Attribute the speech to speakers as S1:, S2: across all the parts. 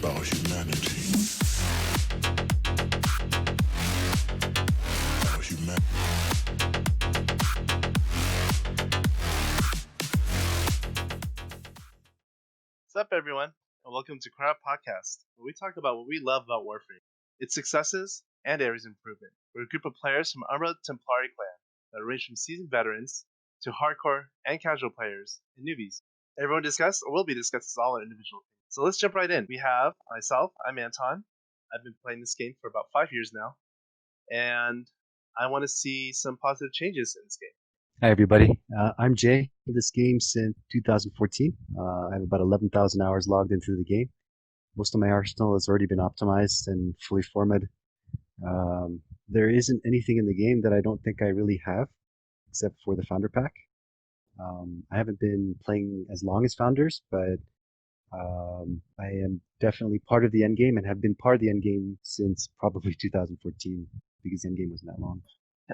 S1: about humanity. About humanity.
S2: What's up, everyone, and welcome to Cryopodcast, where we talk about what we love about Warframe, its successes, and areas of improvement. We're a group of players from Umbra Templarii Clan that range from seasoned veterans to hardcore and casual players and newbies. Everyone discussed, or will be discussed, all our individual things. So let's jump right in. We have myself, I'm Anton. I've been playing this game for about 5 years now, and I want to see some positive changes in this game.
S3: Hi, everybody. I'm Jay. In this game since 2014. I have about 11,000 hours logged into the game. Most of my arsenal has already been optimized and fully formatted. There isn't anything in the game that I don't think I really have, except for the Founder Pack. I haven't been playing as long as Founders, but I am definitely part of the endgame and have been part of the endgame since probably 2014, because the endgame wasn't that long.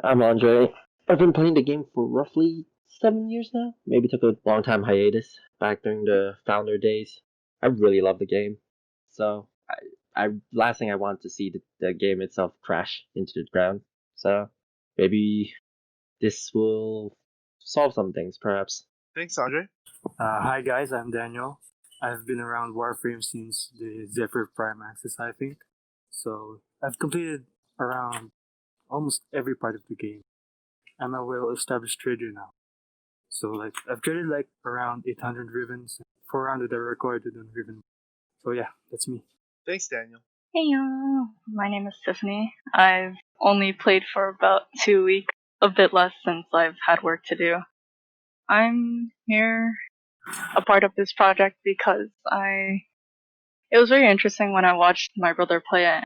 S4: I'm Andre. I've been playing the game for roughly 7 years now. Maybe took a long time hiatus back during the founder days. I really love the game. So I last thing I want to see the game itself crash into the ground. So maybe this will solve some things, perhaps.
S2: Thanks, Andre.
S5: Hi guys, I'm Daniel. I've been around Warframe since the Zephyr Prime Access, I think. So I've completed around almost every part of the game. I'm a well-established trader now. So I've traded around 800 ribbons, 400 are recorded on ribbon. So yeah, that's me.
S2: Thanks, Daniel.
S6: Hey y'all, my name is Tiffany. I've only played for about 2 weeks, a bit less since I've had work to do. I'm here, a part of this project, because it was very interesting when I watched my brother play it.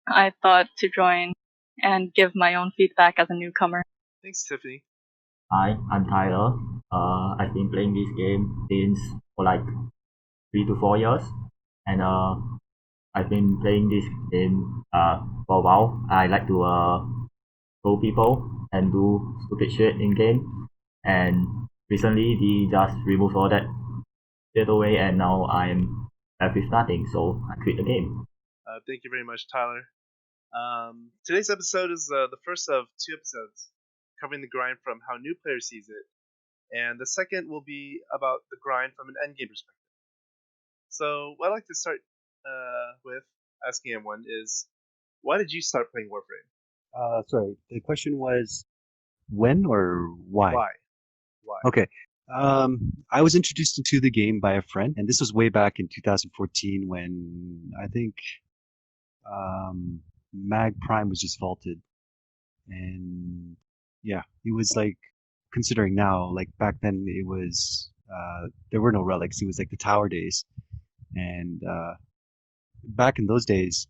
S6: I thought to join and give my own feedback as a newcomer.
S2: Thanks, Tiffany.
S7: Hi, I'm Tyler. I've been playing this game since for 3 to 4 years, and I've been playing this game for a while. I like to troll people and do stupid shit in game, and recently they just removed all that shit away, and now I'm left with nothing, so I quit the game.
S2: Thank you very much, Tyler. Today's episode is the first of 2 episodes covering the grind from how new players sees it, and the second will be about the grind from an endgame perspective. So what I'd like to start with asking everyone is, why did you start playing Warframe?
S3: Sorry, the question was when or why?
S2: Why?
S3: Okay. I was introduced into the game by a friend, and this was way back in 2014 when I think Mag Prime was just vaulted. And yeah, he was considering now, back then it was, there were no relics. It was the tower days. And back in those days,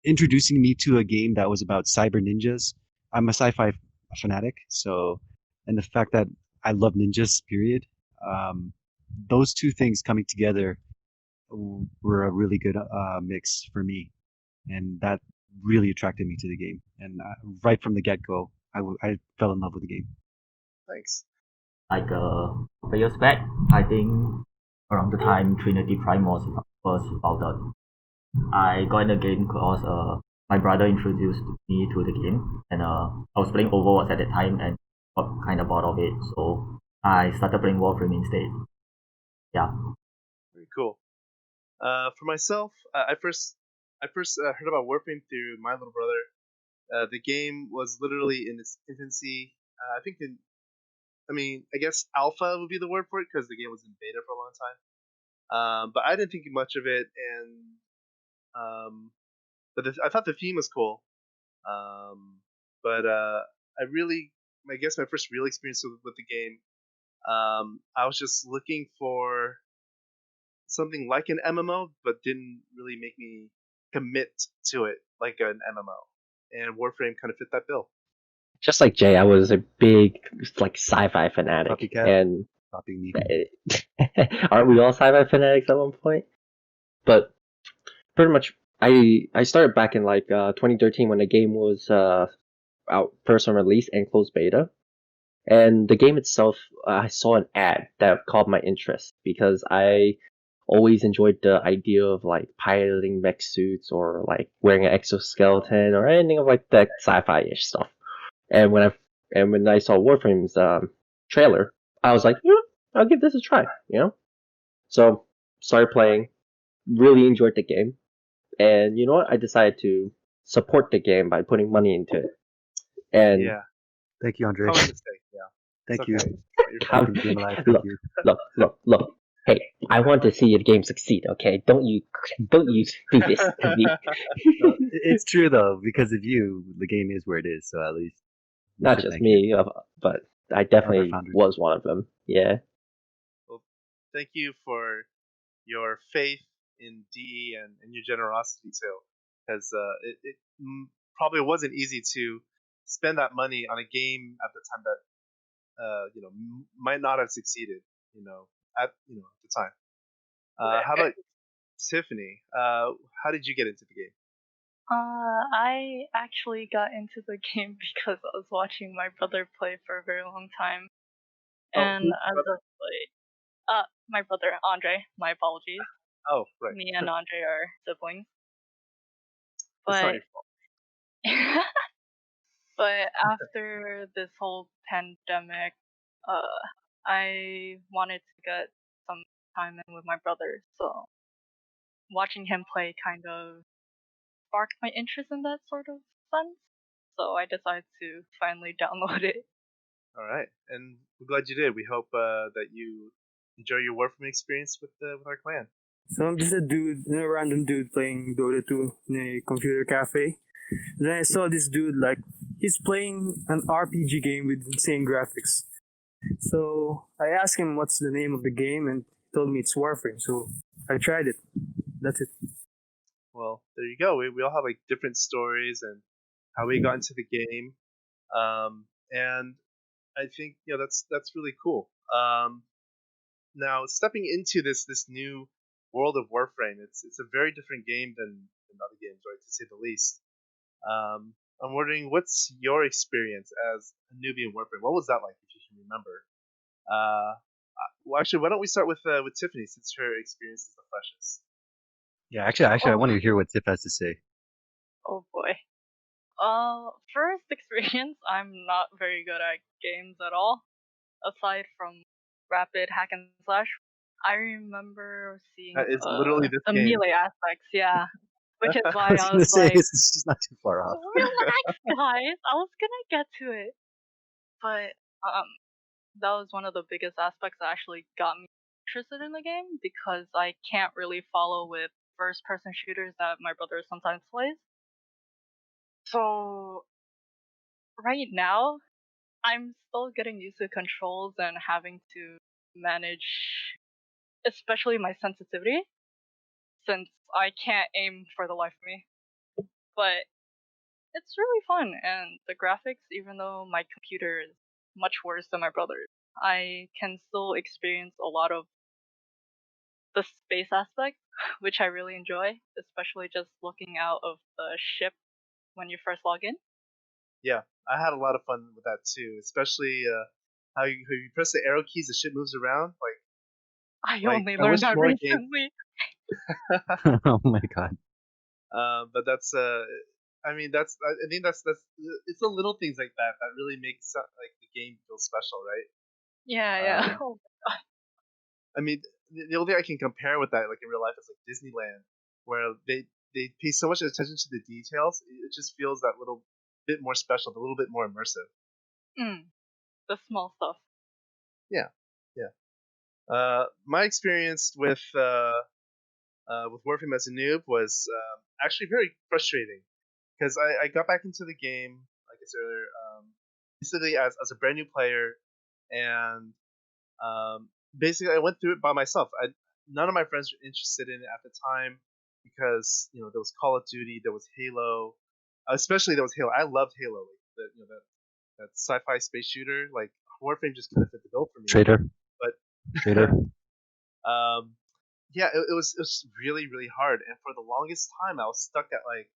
S3: introducing me to a game that was about cyber ninjas. I'm a sci-fi fanatic, so, and the fact that I love ninjas, period. Those two things coming together were a really good mix for me, and that really attracted me to the game. And right from the get-go, I fell in love with the game.
S2: Thanks.
S7: A couple years back, I think around the time Trinity Prime was first founded, I got in the game because my brother introduced me to the game, and I was playing Overwatch at that time and got kind of bored of it, so I started playing Warframe instead. Yeah.
S2: Very cool. For myself, I first heard about Warframe through my little brother. The game was literally in its infancy. I guess alpha would be the word for it, because the game was in beta for a long time. But I didn't think much of it, and I thought the theme was cool. I guess my first real experience with the game, I was just looking for something like an MMO, but didn't really make me commit to it like an MMO. And Warframe kind of fit that bill.
S4: Just like Jay, I was a big sci-fi fanatic.
S3: Copycat.
S4: And
S3: Copying me.
S4: aren't we all sci-fi fanatics at one point? But pretty much, I started back in 2013 when the game was out first on release and closed beta. And the game itself, I saw an ad that caught my interest because I always enjoyed the idea of like piloting mech suits or like wearing an exoskeleton or anything of like that sci-fi-ish stuff. And when I saw Warframe's trailer, I was like, I'll give this a try. So started playing, really enjoyed the game, and you know what? I decided to support the game by putting money into it. And
S2: Yeah.
S3: Thank you, Andre.
S2: Common mistake. Yeah.
S3: Thank
S2: It's
S3: you.
S2: okay. You're
S4: how,
S2: fine.
S3: Keeping the game alive. Thank
S4: look,
S3: you.
S4: look. Hey, I want to see the game succeed. Okay, don't you do this to me?
S3: No, it's true though, because of you, the game is where it is. So at least we
S4: Not
S3: should
S4: just
S3: thank you.
S4: me, but I
S3: Other
S4: definitely
S3: founders.
S4: was one of them. Yeah.
S2: Well, thank you for your faith in DE and your generosity too, because it probably wasn't easy to spend that money on a game at the time that might not have succeeded. At the time. How about Tiffany? How did you get into the game?
S6: I actually got into the game because I was watching my brother play for a very long time,
S2: Oh,
S6: and
S2: who's
S6: as
S2: brother?
S6: of like, my brother Andre. My apologies.
S2: Oh, right.
S6: Me and Andre are siblings,
S2: It's not
S6: but
S2: your fault.
S6: but after this whole pandemic, I wanted to get some time in with my brother, so watching him play kind of sparked my interest in that sort of sense. So I decided to finally download it.
S2: All right, and we're glad you did. We hope that you enjoy your Warframe experience with our clan.
S5: So I'm just a dude, a random dude playing Dota 2 in a computer cafe. Then I saw this dude like he's playing an RPG game with insane graphics. So I asked him what's the name of the game, and he told me it's Warframe. So I tried it. That's it.
S2: Well, there you go. We all have like different stories and how we got into the game, and I think that's really cool. Now stepping into this new world of Warframe, it's a very different game than other games, right? To say the least. I'm wondering what's your experience as a newbie in Warframe. What was that like, if you can remember? Well, actually, why don't we start with Tiffany since her experience is the freshest.
S3: Yeah, actually, I
S6: Oh,
S3: want to hear what Tiff has to say.
S6: oh boy. First experience, I'm not very good at games at all. Aside from rapid hack and slash, I remember seeing
S2: It's literally this
S6: the
S2: game.
S6: melee aspects, yeah. Which is
S3: I
S6: why
S3: was
S6: I
S3: gonna
S6: was
S3: say
S6: like,
S3: she's not too far off.
S6: relax, guys. I was gonna get to it, but that was one of the biggest aspects that actually got me interested in the game because I can't really follow with first-person shooters that my brother sometimes plays. So right now, I'm still getting used to controls and having to manage, especially my sensitivity, since I can't aim for the life of me. But it's really fun, and the graphics, even though my computer is much worse than my brother's, I can still experience a lot of the space aspect, which I really enjoy, especially just looking out of the ship when you first log in.
S2: Yeah, I had a lot of fun with that too, especially how you press the arrow keys, the shit moves around.
S6: I
S2: Like
S6: only
S2: I
S6: learned
S2: wish
S6: that
S2: more games.
S6: recently.
S3: Oh my god.
S2: But that's I mean I think that's it's the little things like that that really makes like the game feel special, right?
S6: Yeah, yeah.
S2: Um, I mean, the only thing I can compare with that, like in real life, is like Disneyland, where they pay so much attention to the details. It just feels that little bit more special, a little bit more immersive.
S6: The small stuff.
S2: Yeah, yeah. My experience with Warframe as a noob was actually very frustrating because I got back into the game, like I said earlier, basically as a brand new player, and basically I went through it by myself. None of my friends were interested in it at the time because there was Call of Duty, there was Halo, especially there was Halo. I loved Halo, like that sci-fi space shooter. Like Warframe just kind of fit the bill for me,
S3: Traitor.
S2: but
S3: Traitor.
S2: um, yeah, it was really really hard, and for the longest time I was stuck at like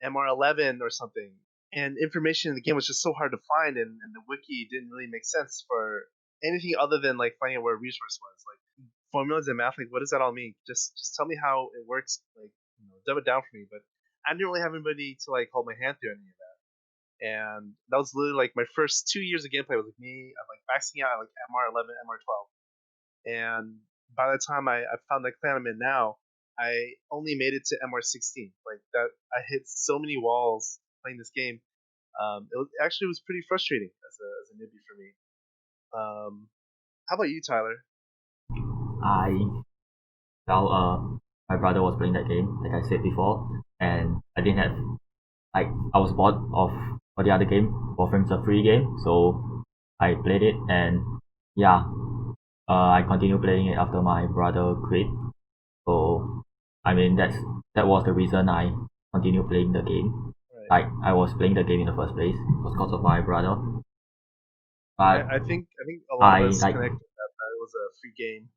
S2: MR11 or something, and information in the game was just so hard to find, and the wiki didn't really make sense for anything other than like finding out where a resource was. Like formulas and math. Like, what does that all mean? Just tell me how it works. Like, dumb it down for me. But I didn't really have anybody to like hold my hand through any of that. And that was literally like my first 2 years of gameplay was like me. I'm like maxing out at like MR11, MR12, and by the time I found the clan I'm in now, I only made it to MR16. Like that, I hit so many walls playing this game. It was pretty frustrating as a newbie for me. How about you, Tyler?
S7: I well, my brother was playing that game, like I said before, and I didn't have like I was bored of the other game. Warframe's a free game, so I played it, and yeah, I continued playing it after my brother quit. So I mean that was the reason I continued playing the game.
S2: Right.
S7: Like I was playing the game in the first place was because of my brother. But
S2: I think a lot of us
S7: like
S2: connected that it was a free game.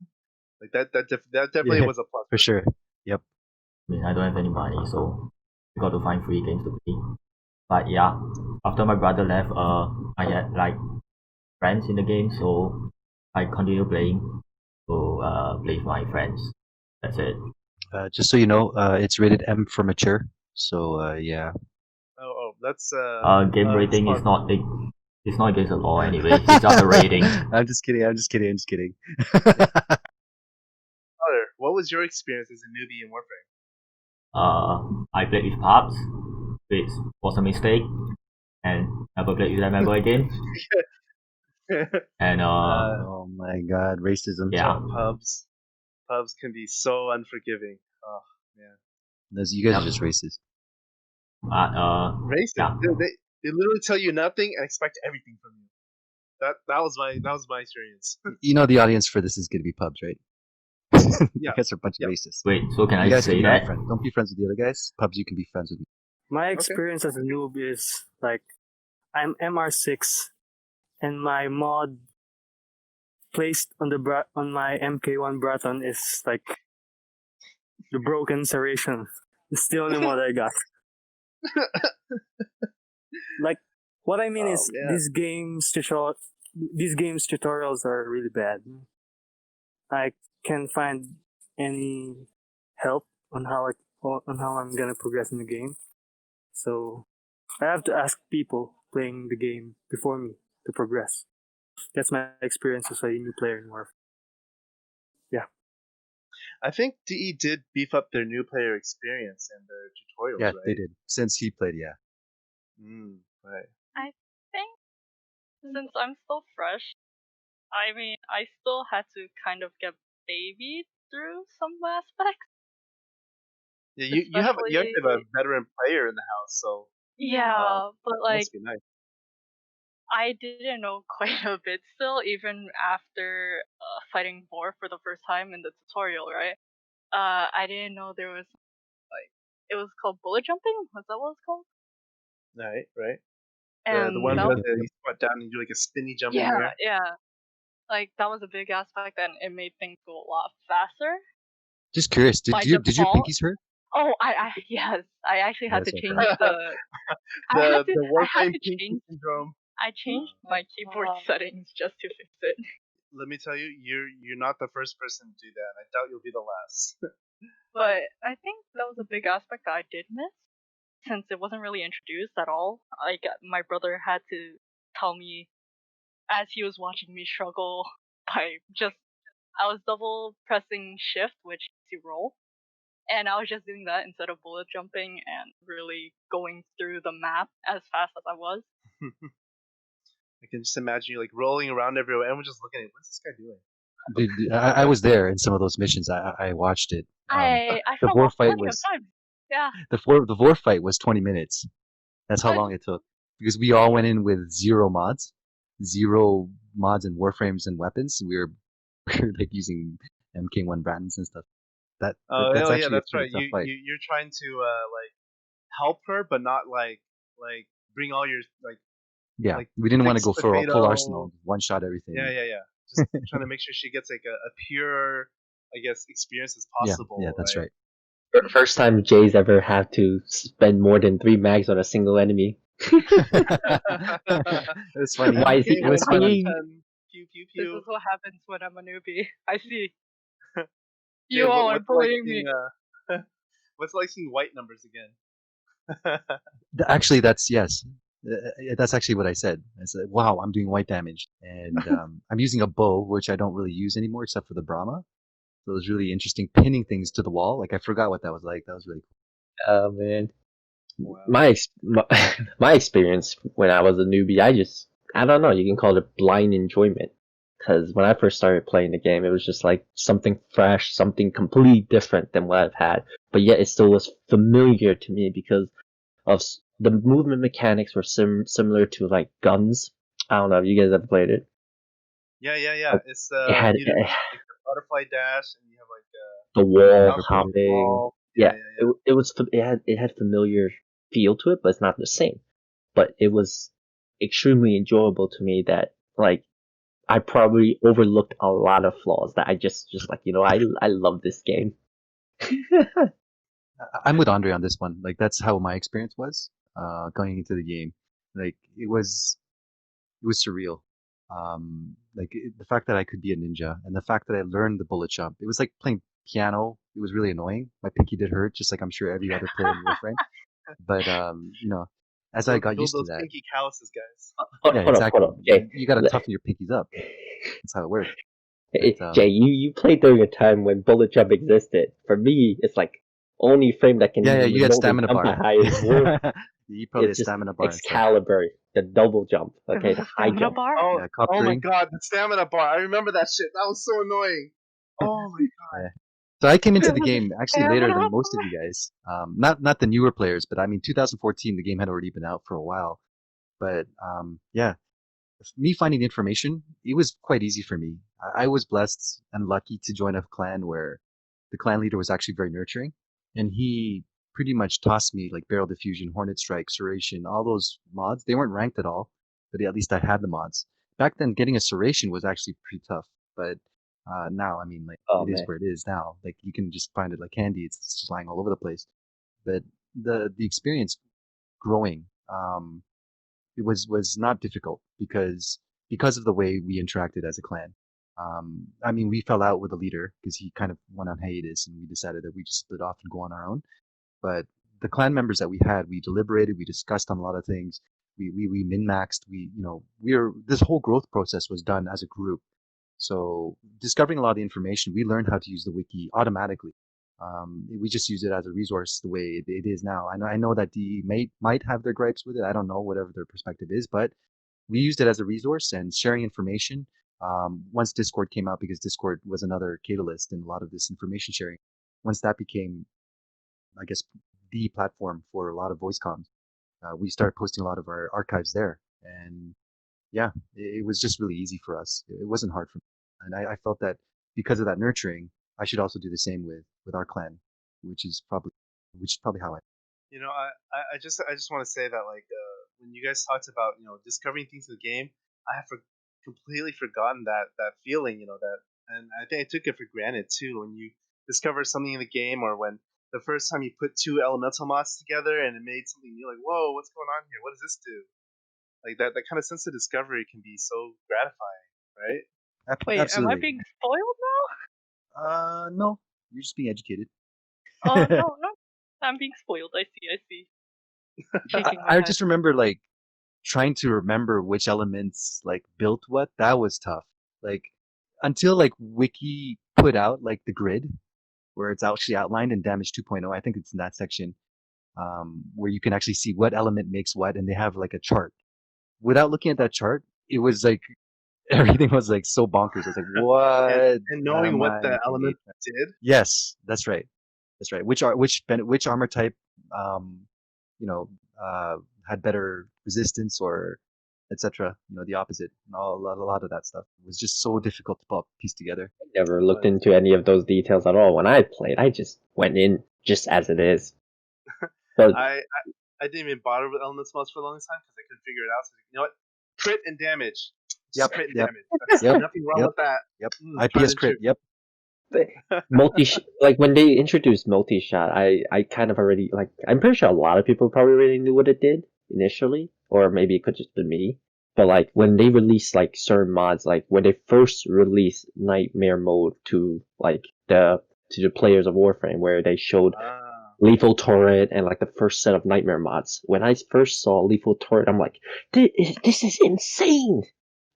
S2: Like that definitely
S3: Yeah,
S2: was a plus
S3: for sure. Yep.
S7: I mean I don't have any money, so I got to find free games to play. But yeah, after my brother left, I had like friends in the game, so I continue playing to play with my friends. That's it.
S3: Just so you know, it's rated M for mature. So yeah.
S2: Oh, that's
S7: Game rating is
S2: smart.
S7: not it's not against the law anyway. It's just a rating.
S3: I'm just kidding. I'm just kidding. I'm just kidding.
S2: Tyler, what was your experience as a newbie in Warframe?
S7: I played with pups, which was a mistake, and never played with them ever again. And
S3: Oh my God, racism.
S7: yeah,
S2: Pubs can be so unforgiving. Oh man,
S3: You guys are
S7: Yep.
S3: just racist.
S2: racist.
S7: yeah.
S2: They literally tell you nothing and expect everything from you. That was my experience.
S3: You know the audience for this is going to be pubs, right? You
S2: Yeah.
S3: guys are a bunch of
S2: Yep.
S3: racists.
S7: Wait, so can
S3: You
S7: I
S3: guys can
S7: say
S3: be my
S7: that?
S3: friends. Don't be friends with the other guys. Pubs, you can be friends with me.
S5: My experience as a noob is like I'm MR6 and my mod placed on on my MK1 Braton is like the broken serration. It's the only mod I got. Like what I mean
S2: Oh
S5: is
S2: man.
S5: these games tutorials are really bad. I can't find any help on how I'm gonna progress in the game. So I have to ask people playing the game before me to progress. That's my experience as a new player in Warframe. Yeah.
S2: I think DE did beef up their new player experience and their tutorials,
S3: Yeah,
S2: right?
S3: they did. Since he played, yeah.
S2: Right.
S6: I think since I'm still fresh, I mean, I still had to kind of get babied through some aspects.
S2: Yeah, you actually have a
S6: Especially,
S2: veteran player in the house, so
S6: yeah, but
S2: that
S6: like
S2: must be nice.
S6: I didn't know quite a bit still, even after fighting Vor for the first time in the tutorial, right? I didn't know there was like it was called bullet jumping. Was that what it's called?
S2: Right. The
S6: And
S2: one
S6: that
S2: where
S6: was
S2: you squat down and you do like a spinny jump in the
S6: yeah,
S2: air.
S6: yeah. Like that was a big aspect, and it made things go a lot faster
S3: Just curious,
S6: by
S3: did your
S6: default.
S3: pinkies hurt?
S6: Oh, yes, I actually had
S3: Yes,
S6: to
S3: okay.
S6: change the.
S2: The
S6: I had
S2: Warframe
S6: to
S2: pinky
S6: change.
S2: syndrome.
S6: I changed my keyboard settings just to fix it.
S2: Let me tell you, you're not the first person to do that. And I doubt you'll be the last.
S6: But I think that was a big aspect that I did miss since it wasn't really introduced at all. Like my brother had to tell me as he was watching me struggle by just I was double pressing shift, which is to roll, and I was just doing that instead of bullet jumping and really going through the map as fast as I was.
S2: I can just imagine you like rolling around everywhere. Everyone's just looking at what's this guy doing?
S3: Dude, I was there in some of those missions. I watched it.
S6: I
S3: The
S6: fell
S3: war
S6: off
S3: fight
S6: plenty of
S3: was
S6: times. Yeah.
S3: the war fight was 20 minutes. That's how long it took because we all went in with zero mods and warframes and weapons. We were like using MK1 Bratons and stuff. That's
S2: yeah,
S3: actually a
S2: that's
S3: pretty
S2: right.
S3: tough fight.
S2: You're trying to like help her, but not like bring all your like
S3: Yeah,
S2: like
S3: we didn't want to
S2: fix
S3: go
S2: the
S3: full
S2: fatal.
S3: arsenal, one shot everything.
S2: Yeah. Just trying to make sure she gets like a pure, I guess, experience as possible.
S3: Yeah, that's right.
S4: First time Jay's ever had to spend more than 3 mags on a single enemy.
S3: It was funny.
S4: Why is he
S3: It was funny.
S4: crying?
S2: Pew pew
S6: This
S2: pew.
S6: is what happens when I'm a newbie. I see. You all are
S2: what's it like
S6: bullying
S2: seeing
S6: me.
S2: what's it like seeing white numbers again?
S3: Actually, that's yes. That's actually what I said. I said, "Wow, I'm doing white damage," and I'm using a bow, which I don't really use anymore, except for the Brahma. So it was really interesting pinning things to the wall. Like I forgot what that was like. That was really cool.
S4: Oh man,
S2: Wow.
S4: my experience when I was a newbie, I don't know. You can call it blind enjoyment. Because when I first started playing the game, it was just like something fresh, something completely different than what I've had. But yet it still was familiar to me because of the movement mechanics were similar to like guns. I don't know if you guys ever played it.
S2: Yeah. It's
S4: It had
S2: you do like the butterfly dash, and you have like
S4: the wall
S2: bounce off the
S4: hopping.
S2: wall.
S4: Yeah,
S2: Yeah.
S4: it had familiar feel to it, but it's not the same. But it was extremely enjoyable to me that like I probably overlooked a lot of flaws that I just like I love this game.
S3: I'm with Andre on this one. Like that's how my experience was going into the game. Like it was surreal. The fact that I could be a ninja and the fact that I learned the bullet jump. It was like playing piano. It was really annoying. My pinky did hurt, just like I'm sure every other player in Warframe. But as I got
S2: Build
S3: used to
S2: those
S3: that,
S2: pinky calluses, guys.
S3: yeah,
S4: Hold
S3: exactly.
S4: up, Jay.
S3: You got to toughen your pinkies up. That's how it works. But
S4: Jay, you played during a time when bullet jump existed. For me, it's like only frame that can
S3: yeah,
S4: even
S3: you had
S4: remotely
S3: stamina
S4: jump
S3: bar.
S4: as high as Warp
S3: You probably
S4: is
S3: had
S4: just
S3: stamina bar and stuff.
S4: Excalibur, the double jump,
S6: It
S4: okay,
S6: was
S4: the
S6: a
S4: high
S6: stamina
S4: jump.
S6: bar?
S2: Oh,
S3: Yeah,
S2: oh my
S3: coppering.
S2: god, the stamina bar. I remember that shit. That was so annoying. Oh my god.
S3: Yeah. So I came into
S6: It
S3: the
S6: was a
S3: game actually later
S6: stamina
S3: than most of
S6: bar?
S3: you guys. Not the newer players, but I mean 2014, the game had already been out for a while. But yeah, me finding the information, it was quite easy for me. I was blessed and lucky to join a clan where the clan leader was actually very nurturing, and he pretty much tossed me like barrel diffusion, hornet strike, serration, all those mods. They weren't ranked at all, but at least I had the mods. Back then, getting a serration was actually pretty tough, but now, I mean, like
S4: Oh
S3: it is
S4: man.
S3: where it is now. Like you can just find it like candy. It's just lying all over the place. But the experience growing, it was not difficult because of the way we interacted as a clan. I mean, we fell out with the leader because he kind of went on hiatus, and we decided that we just split off and go on our own. But the clan members that we had, we deliberated, we discussed on a lot of things. We min maxed. This whole growth process was done as a group. So discovering a lot of the information, we learned how to use the wiki automatically. We just use it as a resource the way it is now. I know that DE might have their gripes with it. I don't know, whatever their perspective is, but we used it as a resource and sharing information. Once Discord came out, because Discord was another catalyst in a lot of this information sharing. Once that became, I guess, the platform for a lot of voice comms, we started posting a lot of our archives there. And yeah, it was just really easy for us. It wasn't hard for me. And I felt that because of that nurturing, I should also do the same with our clan, which is probably how I.
S2: I just want to say that like when you guys talked about discovering things in the game, I have completely forgotten that feeling, that, and I think I took it for granted too when you discover something in the game, or when the first time you put two elemental mods together and it made something new, like, whoa, what's going on here? What does this do? Like that kind of sense of discovery can be so gratifying, right?
S6: Wait, am I
S3: Absolutely.
S6: being spoiled
S3: No, you're just being educated.
S6: now? Oh, no, no. I'm being spoiled. I see. Shaking my
S3: I
S6: head.
S3: just remember like trying to remember which elements like built what. That was tough. Like until like Wiki put out like the grid where it's actually outlined in Damage 2.0. I think it's in that section where you can actually see what element makes what, and they have like a chart. Without looking at that chart, it was like everything was like so bonkers. I was like,
S2: and
S3: what
S2: and knowing
S3: am
S2: what
S3: I
S2: the element
S3: doing?
S2: did.
S3: Yes, that's right. That's right. Which armor type, um, you know, uh, had better resistance or etc. The opposite. And a lot of that stuff was just so difficult to piece together.
S4: I never looked
S2: But
S4: into any of those details at all. When I played, I just went in just as it is. But
S2: I didn't even bother with elements mods for a long time because I couldn't figure it out. So you know what? Crit and damage. Just
S3: Yep.
S2: crit and
S3: Yep.
S2: damage. That's
S3: Yep.
S2: nothing wrong
S3: Yep.
S2: with that.
S3: Yep.
S2: Tried
S3: IPS
S2: and
S3: crit.
S2: true.
S3: Yep.
S4: like when they introduced multi-shot, I kind of already like I'm pretty sure a lot of people probably already knew what it did initially, or maybe it could just be me. But like when they released like certain mods, like when they first released Nightmare mode to like the to the players of Warframe, where they showed Lethal Turret and like the first set of Nightmare mods. When I first saw Lethal Turret, I'm like, this is insane!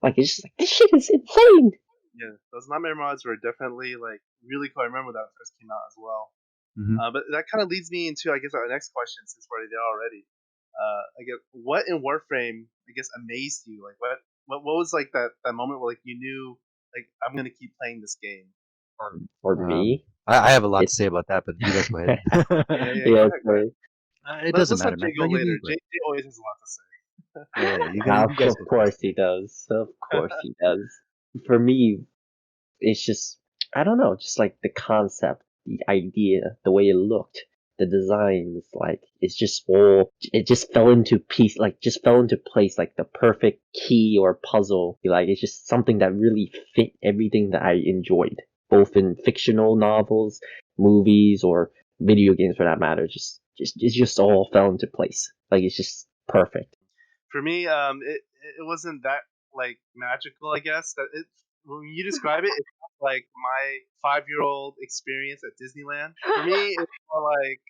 S4: Like, it's just like, this shit is insane!
S2: Yeah, those Nightmare mods were definitely like really cool. I remember that first came out as well. But that kind of leads me into, I guess, our next question, since we're there already. I guess, what in Warframe, I guess, amazed you? Like, what was like that moment where like you knew, like, I'm gonna keep playing this game?
S4: For me,
S3: I have a lot to say about that, but you guys go ahead.
S4: Yeah,
S2: go ahead.
S3: It doesn't
S2: Let's
S3: matter,
S2: let
S3: man.
S2: Jay go
S3: No,
S2: later.
S3: you go
S2: Jay always has a lot to say.
S3: ahead. Yeah, you guys
S4: of
S3: go
S4: course
S3: first.
S4: he does. Of course he does. For me, it's just, I don't know, just like the concept, the idea, the way it looked, the designs, like it just fell into place, like the perfect key or puzzle. Like it's just something that really fit everything that I enjoyed, both in fictional novels, movies, or video games for that matter. It just all fell into place. Like it's just perfect.
S2: For me, it wasn't that like magical. I guess that it when you describe it, it's like my 5-year-old experience at Disneyland. For me, it's more like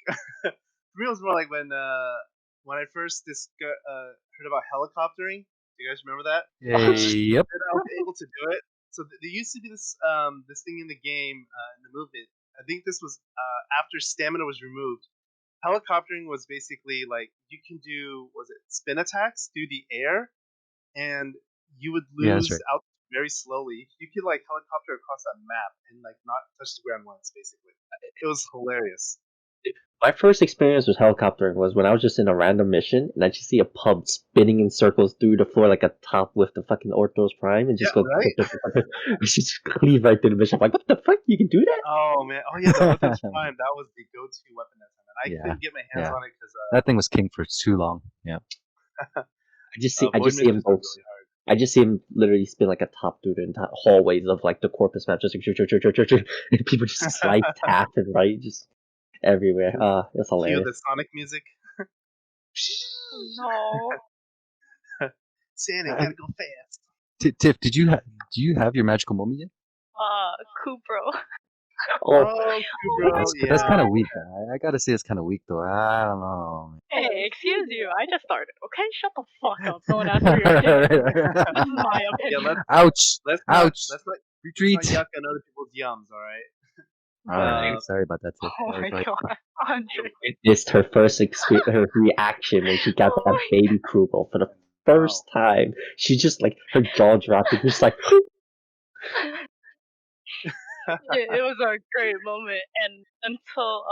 S2: for me, it was more like when I first heard about helicoptering. Do you guys remember that?
S3: Yep.
S2: And I was able to do it. So there used to be this thing in the game in the movement. I think this was after stamina was removed. Helicoptering was basically like you can do spin attacks through the air, and you would
S3: Yeah, that's
S2: lose
S3: right.
S2: out very slowly. You could like helicopter across a map and like not touch the ground once. Basically, it was hilarious.
S4: My first experience with helicoptering was when I was just in a random mission and I just see a pub spinning in circles through the floor like a top with the fucking Orthos Prime and just
S2: Yeah,
S4: go
S2: right.
S4: just cleave right through the mission. I'm like, what the fuck? You can do that?
S2: Oh man. Oh yeah, the Orthos Prime. That was the go-to weapon that time, and I
S3: Yeah,
S2: couldn't get my hands
S3: yeah.
S2: on it because
S3: That thing was king for too long. Yeah.
S4: I
S2: void
S4: just see him
S2: missions
S4: go.
S2: were really hard.
S4: I just see him literally spin like a top through the entire hallways of like the Corpus map, just like and people just slide past and right, just everywhere. It's
S2: Cue the
S4: hilarious.
S2: Sonic music.
S6: No.
S2: Santa, gotta go fast.
S3: Tiff, do you have your magical moment yet?
S6: Kubro.
S4: Oh,
S2: Oh,
S6: Oh
S2: bro,
S6: my
S3: That's kind
S2: yeah.
S3: of
S6: god.
S3: weak. I gotta say it's kind of weak though. I don't know.
S6: Hey, excuse you. I just started, okay? Shut the fuck up. No one asked for your opinion. This is my
S2: Yeah,
S6: opinion.
S3: Ouch!
S2: let's
S3: Ouch!
S2: not
S3: Retreat!
S2: yuck on other people's yums. All right.
S3: Alright, sorry about that, Tiff.
S6: Oh
S3: Sorry,
S6: my
S3: sorry.
S6: god. Andre.
S4: witnessed her first her reaction when she got
S6: Oh
S4: that
S6: my
S4: baby Krugel for the first time. She just like her jaw dropped and just like
S6: it was a great moment, and until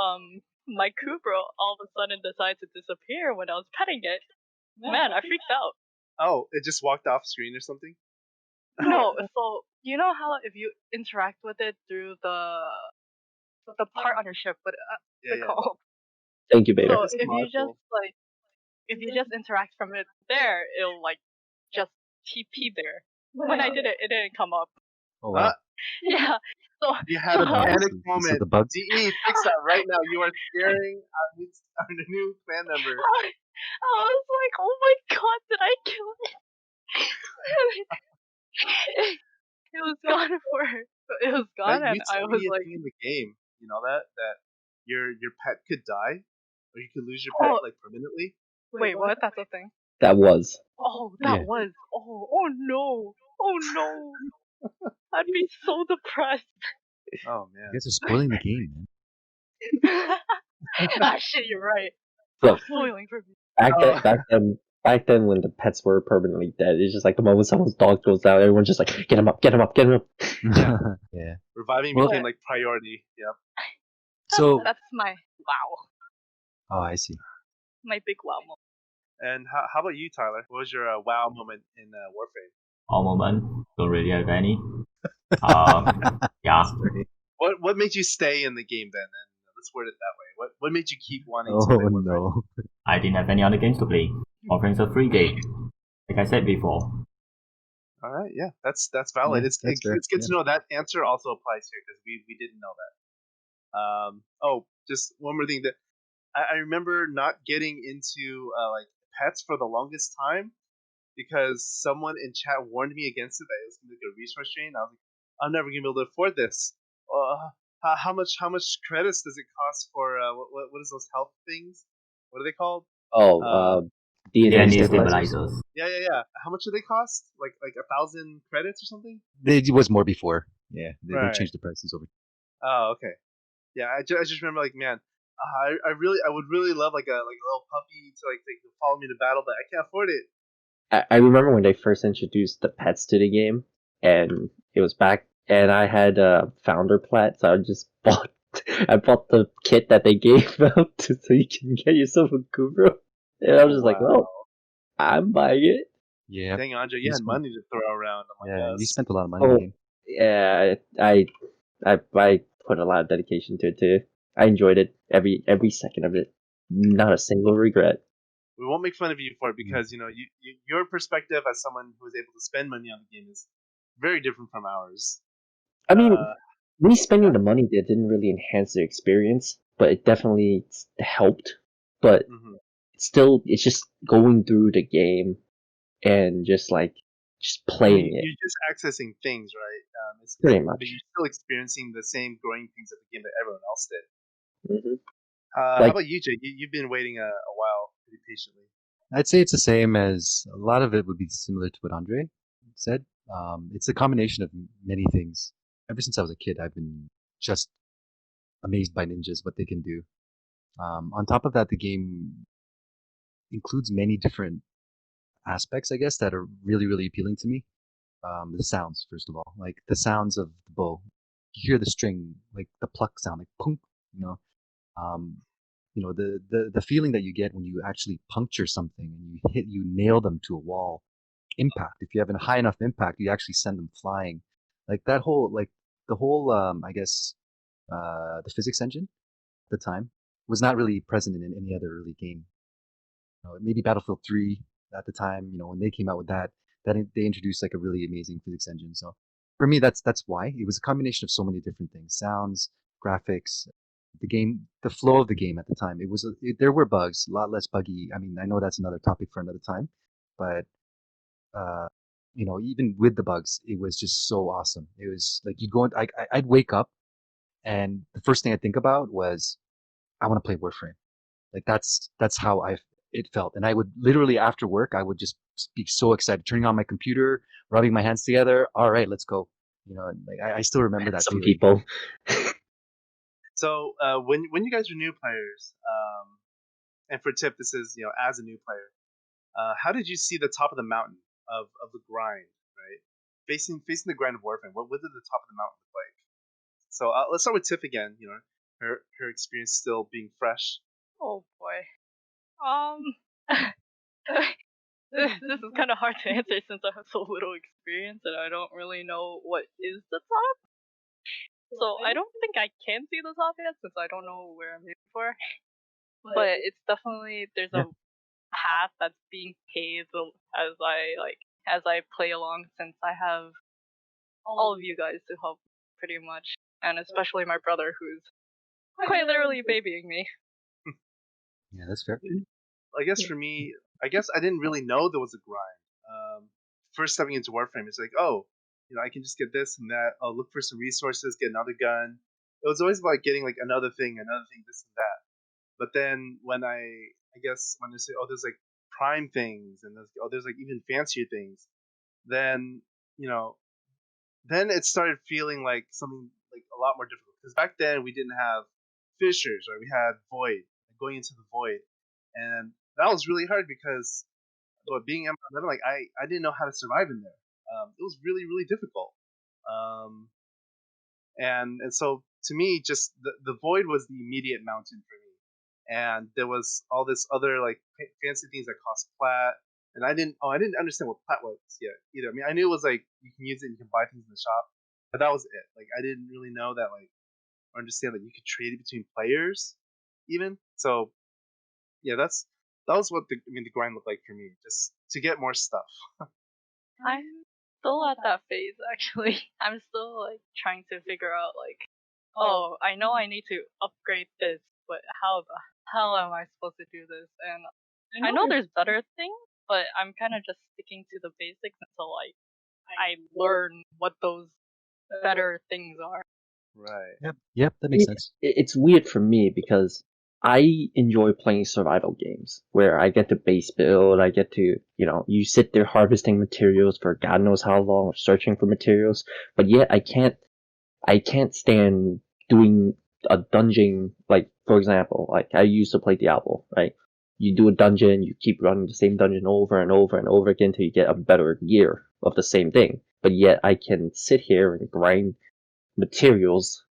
S6: my Kubro all of a sudden decided to disappear when I was petting it. Man, I freaked out.
S2: Oh, it just walked off screen or something.
S6: No, so you know how if you interact with it through the part on your ship, what
S2: Yeah,
S6: it
S2: yeah.
S6: called?
S4: thank you, Beta.
S6: So
S2: This
S6: if you just interact from it there, it'll like just TP there. When I did it, it didn't come up.
S3: Oh wow.
S6: Yeah. So
S2: You had a
S6: so
S2: panic
S3: So
S2: moment.
S3: the bugs.
S2: DE, fix that right now. You are scaring our new clan member.
S6: I was like, oh my god, did I kill it? It was gone for it was gone,
S2: That
S6: and
S2: used
S6: I
S2: to
S6: was
S2: be a
S6: like,
S2: thing in the game. You know that your pet could die, or you could lose your
S6: oh
S2: pet like permanently.
S6: wait, what? That's a thing.
S4: That was.
S6: Oh,
S3: Yeah.
S6: that was. Oh no. Oh no. I'd be so depressed.
S2: Oh
S3: You
S2: man.
S3: guys are spoiling the game, man.
S6: Ah, shit, you're right.
S4: Look,
S6: Spoiling for me.
S4: back then when the pets were permanently dead, it's just like the moment someone's dog goes down, everyone's just like, get him up, get him up, get him up.
S2: Yeah.
S3: Yeah.
S2: Reviving
S3: Well-
S2: became like priority. Yep.
S3: So.
S6: That's my wow.
S3: Oh, I see.
S6: My big wow moment.
S2: And how about you, Tyler? What was your wow moment in Warframe?
S7: All moment, don't really have any. Yeah.
S2: What made you stay in the game then? And let's word it that way. What made you keep wanting to
S3: Oh
S2: play Warframe?
S3: no.
S7: I didn't have any other games to play. Warframe's a free game, like I said before.
S2: All right, yeah, that's valid.
S3: Yeah,
S2: it's
S3: that's fair,
S2: good to know that answer also applies here because we didn't know that. Just one more thing that I remember not getting into like pets for the longest time because someone in chat warned me against it that it was going to be like a resource drain. I was like, I'm never going to be able to afford this. How much credits does it cost for what is those health things? What are they called?
S4: Oh, DNA
S7: DNA
S4: stabilizers.
S7: stabilizers.
S2: Yeah. How much do they cost? Like 1,000 credits or something?
S3: It was more before. Yeah, they
S2: Right.
S3: changed the prices over.
S2: Oh, okay. Yeah, I just remember like, man, I would really love like a little puppy to like follow me to battle, but I can't afford it.
S4: I remember when they first introduced the pets to the game, and it was back, and I had a founder plat, so I just bought. I bought the kit that they gave out so you can get yourself a Kubro, and I was just like,
S2: Wow.
S4: "Oh, I'm buying it."
S3: Yeah.
S2: Dang, Andre, you
S3: You
S2: had
S3: spent,
S2: money to throw around. I'm like,
S3: yeah, you
S2: yes.
S3: spent a lot of money in the
S4: Oh,
S3: game.
S4: yeah, I put a lot of dedication to it too. I enjoyed it every second of it. Not a single regret.
S2: We won't make fun of you for it because your perspective as someone who is able to spend money on the game is very different from ours.
S4: I mean, me spending
S2: Yeah.
S4: the money there didn't really enhance the experience, but it definitely helped. But
S2: Mm-hmm.
S4: it's just going through the game and just playing it,
S2: You're just accessing things, right?
S4: pretty
S2: But
S4: much.
S2: you're still experiencing the same growing things of the game that everyone else did.
S4: Hmm
S2: How
S4: Like,
S2: about you, Jay? You've been waiting a while pretty patiently.
S3: I'd say it's the same as a lot of it would be similar to what Andre said. It's a combination of many things. Ever since I was a kid, I've been just amazed by ninjas, what they can do. On top of that, the game includes many different aspects, I guess, that are really, really appealing to me. The sounds, first of all, like the sounds of the bow. You hear the string, like the pluck sound, like punk, you know. Um, the feeling that you get when you actually puncture something and you nail them to a wall. Impact. If you have a high enough impact, you actually send them flying. Like that whole, like the whole, I guess, the physics engine at the time was not really present in any other early game. Maybe Battlefield 3 at the time, when they came out with that, they introduced like a really amazing physics engine. So for me, that's why it was a combination of so many different things: sounds, graphics, the game, the flow of the game at the time. There were bugs, a lot less buggy. I mean, I know that's another topic for another time, but uh, even with the bugs, it was just so awesome. It was like you'd go, I'd wake up, and the first thing I think about was I want to play Warframe. Like that's how it felt. And I would literally after work, I would just be so excited, turning on my computer, rubbing my hands together. All right, let's go. Like I still remember that
S4: some
S3: feeling.
S4: people.
S2: So when you guys were new players, and for tip, this is as a new player, how did you see the top of the mountain of the grind, right? Facing the grind of Warframe. What did the top of the mountain look like? So let's start with Tiff again. Her experience still being fresh.
S6: Oh boy. Um, this is kind of hard to answer since I have so little experience and I don't really know what is the top. So I don't think I can see the top yet since I don't know where I'm aiming for. But it's definitely there's a path that's being paved as I play along since I have all of you guys to help pretty much, and especially my brother who's quite literally babying me.
S3: Yeah, that's fair.
S2: I guess for me, I guess I didn't really know there was a grind. First stepping into Warframe, it's like, oh, I can just get this and that. I'll look for some resources, get another gun. It was always about getting like another thing, this and that. But then I guess when they say, oh, there's like prime things and there's like even fancier things, then you know, then it started feeling like something like a lot more difficult. Because back then we didn't have fissures, right? We had void, going into the void, and that was really hard because, but being M11, like I didn't know how to survive in there. It was really really difficult. Um, and so to me, just the void was the immediate mountain for me, and there was all this other like fancy things that cost plat, and I didn't understand what plat was yet either. I mean, I knew it was like you can use it, and you can buy things in the shop, but that was it. Like I didn't really know that like or understand that you could trade it between players even. So yeah, that was what the grind looked like for me, just to get more stuff.
S6: I'm still at that phase actually. I'm still like trying to figure out like, oh, I know I need to upgrade this, but how the hell am I supposed to do this? And I know there's better things, but I'm kind of just sticking to the basics until I learn what those better things are.
S2: Right.
S3: Yep, that makes sense.
S4: It's weird for me because I enjoy playing survival games where I get to base build, I get to, you sit there harvesting materials for God knows how long, or searching for materials, but yet I can't stand doing a dungeon, like, for example, like I used to play Diablo, right? You do a dungeon, you keep running the same dungeon over and over and over again until you get a better gear of the same thing. But yet I can sit here and grind materials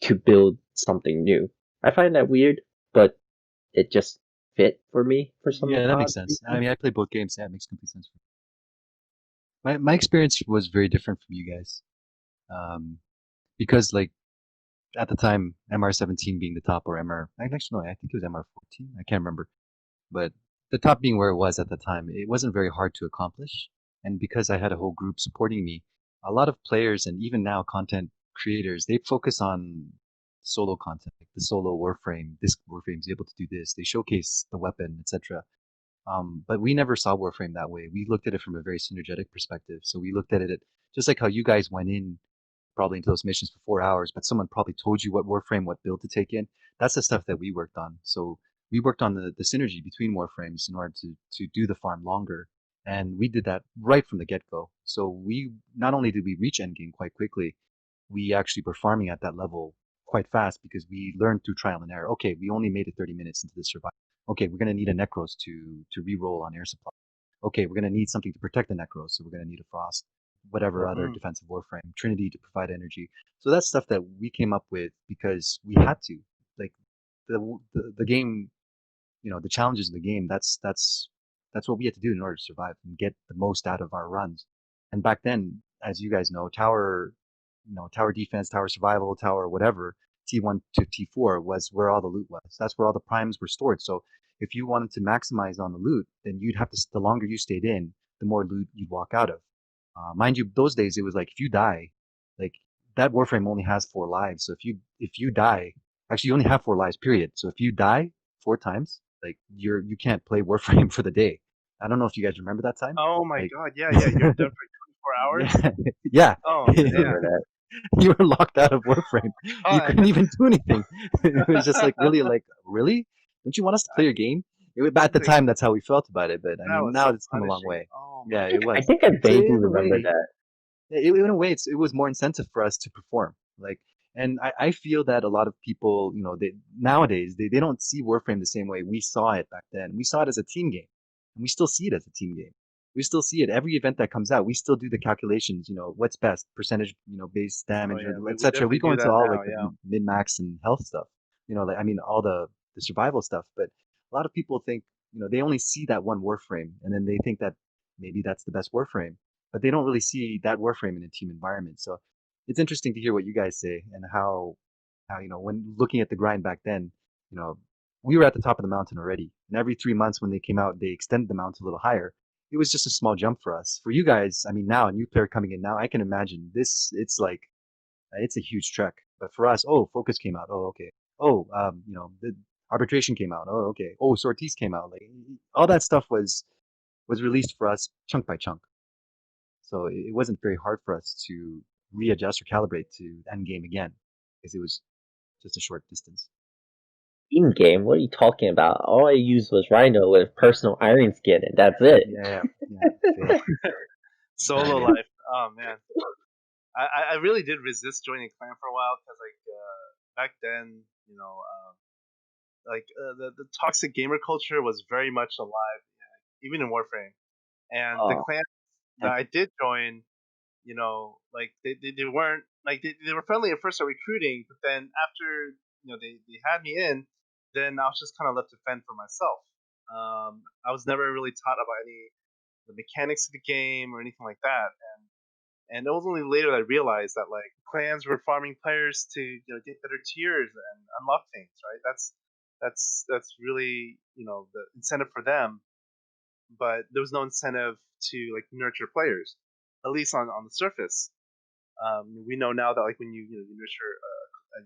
S4: to build something new. I find that weird, but it just fit for me for some
S3: Yeah, that
S4: odd
S3: makes sense. I
S4: reason.
S3: mean, I play both games. Yeah, it makes complete sense. My experience was very different from you guys, because like at the time, MR17 being the top, or MR, actually no, I think it was MR14. I can't remember, but the top being where it was at the time, it wasn't very hard to accomplish. And because I had a whole group supporting me, a lot of players and even now content creators, they focus on solo content, like the solo Warframe. This Warframe is able to do this. They showcase the weapon, etc. But we never saw Warframe that way. We looked at it from a very synergetic perspective. So we looked at it just like how you guys went in probably into those missions for 4 hours, but someone probably told you what Warframe, what build to take in. That's the stuff that we worked on. So we worked on the synergy between Warframes in order to do the farm longer. And we did that right from the get go. So we not only did we reach endgame quite quickly, we actually were farming at that level quite fast because we learned through trial and error. Okay, we only made it 30 minutes into the survival. Okay, we're gonna need a Necros to re-roll on air supply. Okay, we're gonna need something to protect the Necros, so we're gonna need a Frost, whatever other
S2: Mm-hmm.
S3: defensive Warframe, Trinity to provide energy. So that's stuff that we came up with because we had to. Like the game, the challenges of the game. That's what we had to do in order to survive and get the most out of our runs. And back then, as you guys know, tower defense, tower survival, tower whatever, T1 to T4 was where all the loot was. That's where all the primes were stored. So if you wanted to maximize on the loot, then you'd have to, the longer you stayed in, the more loot you'd walk out of. Mind you, those days it was like if you die, like that Warframe only has 4 lives. So if you die, actually you only have 4 lives, period. So if you die 4 times, like you can't play Warframe for the day. I don't know if you guys remember that time.
S2: Oh my
S3: Like
S2: God! Yeah, yeah. You're done for 24 hours.
S3: yeah, yeah.
S2: Oh
S4: I
S2: man.
S4: remember that.
S3: You were locked out of Warframe. You
S2: God.
S3: couldn't even do anything. It was just like, really? Don't you want us to play your game? But at the
S2: Like,
S3: time, that's how we felt about it. But I
S2: that
S3: mean,
S2: was
S3: now
S2: so
S3: it's come a long
S2: punishing.
S3: way.
S2: Oh
S3: Yeah,
S2: my
S3: it
S4: I
S3: was.
S4: think I
S3: So
S4: vaguely
S3: in a
S4: remember
S3: way,
S4: that.
S3: it was more incentive for us to perform. Like, and I feel that a lot of people, they nowadays they don't see Warframe the same way we saw it back then. We saw it as a team game, and we still see it as a team game. We still see it every event that comes out. We still do the calculations. What's best percentage, base
S2: Oh
S3: damage,
S2: yeah, we
S3: etc. We
S2: definitely
S3: go
S2: do
S3: into
S2: that
S3: all like
S2: now.
S3: the
S2: Yeah.
S3: mid max and health stuff. Like I mean all the survival stuff. But a lot of people think they only see that one Warframe, and then they think that maybe that's the best Warframe, but they don't really see that Warframe in a team environment. So it's interesting to hear what you guys say and how when looking at the grind back then, you know we were at the top of the mountain already, and every 3 months when they came out, they extended the mountain a little higher. It was just a small jump for us. For you guys, I mean, now a new player coming in now, I can imagine this. It's like it's a huge trek. But for us, oh, Focus came out. Oh, okay. Oh, the Arbitration came out. Oh, okay. Oh, Sorties came out. Like all that stuff was released for us chunk by chunk. So it wasn't very hard for us to readjust or calibrate to end game again because it was just a short distance.
S4: In game, what are you talking about? All I used was Rhino with personal iron skin, and that's it.
S3: Yeah. Fair.
S2: Solo
S3: Yeah.
S2: life. Oh man. I really did resist joining clan for a while because like back then, the toxic gamer culture was very much alive, even in Warframe. And the
S4: Oh,
S2: clans that
S4: that,
S2: I did join, like they weren't like they were friendly at first at recruiting, but then after they had me in, then I was just kind of left to fend for myself. I was never really taught about any the mechanics of the game or anything like that, and it was only later that I realized that like clans were farming players to get better tiers and unlock things. Right? That's really the incentive for them, but there was no incentive to like nurture players, at least on the surface. We know now that like when you nurture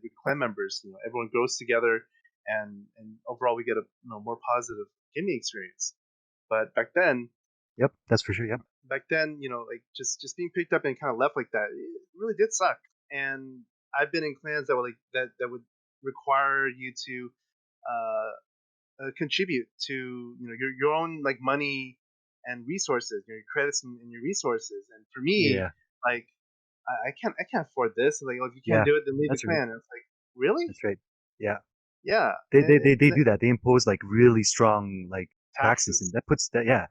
S2: your clan members, everyone grows together, and overall we get a more positive gaming experience. But
S3: Yep, that's for sure. Yep.
S2: back then, like just being picked up and kind of left like that, it really did suck. And I've been in clans that would that would require you to contribute to your own like money and resources, your credits and your resources. And for me,
S3: Yeah,
S2: like I can't afford this. Like if you can't
S3: yeah,
S2: do it, then leave the
S3: that's right.
S2: clan. And it's like really,
S3: That's right. Yeah,
S2: yeah,
S3: they
S2: and
S3: do that. They impose like really strong like taxes, and
S2: taxes,
S3: that puts that yeah.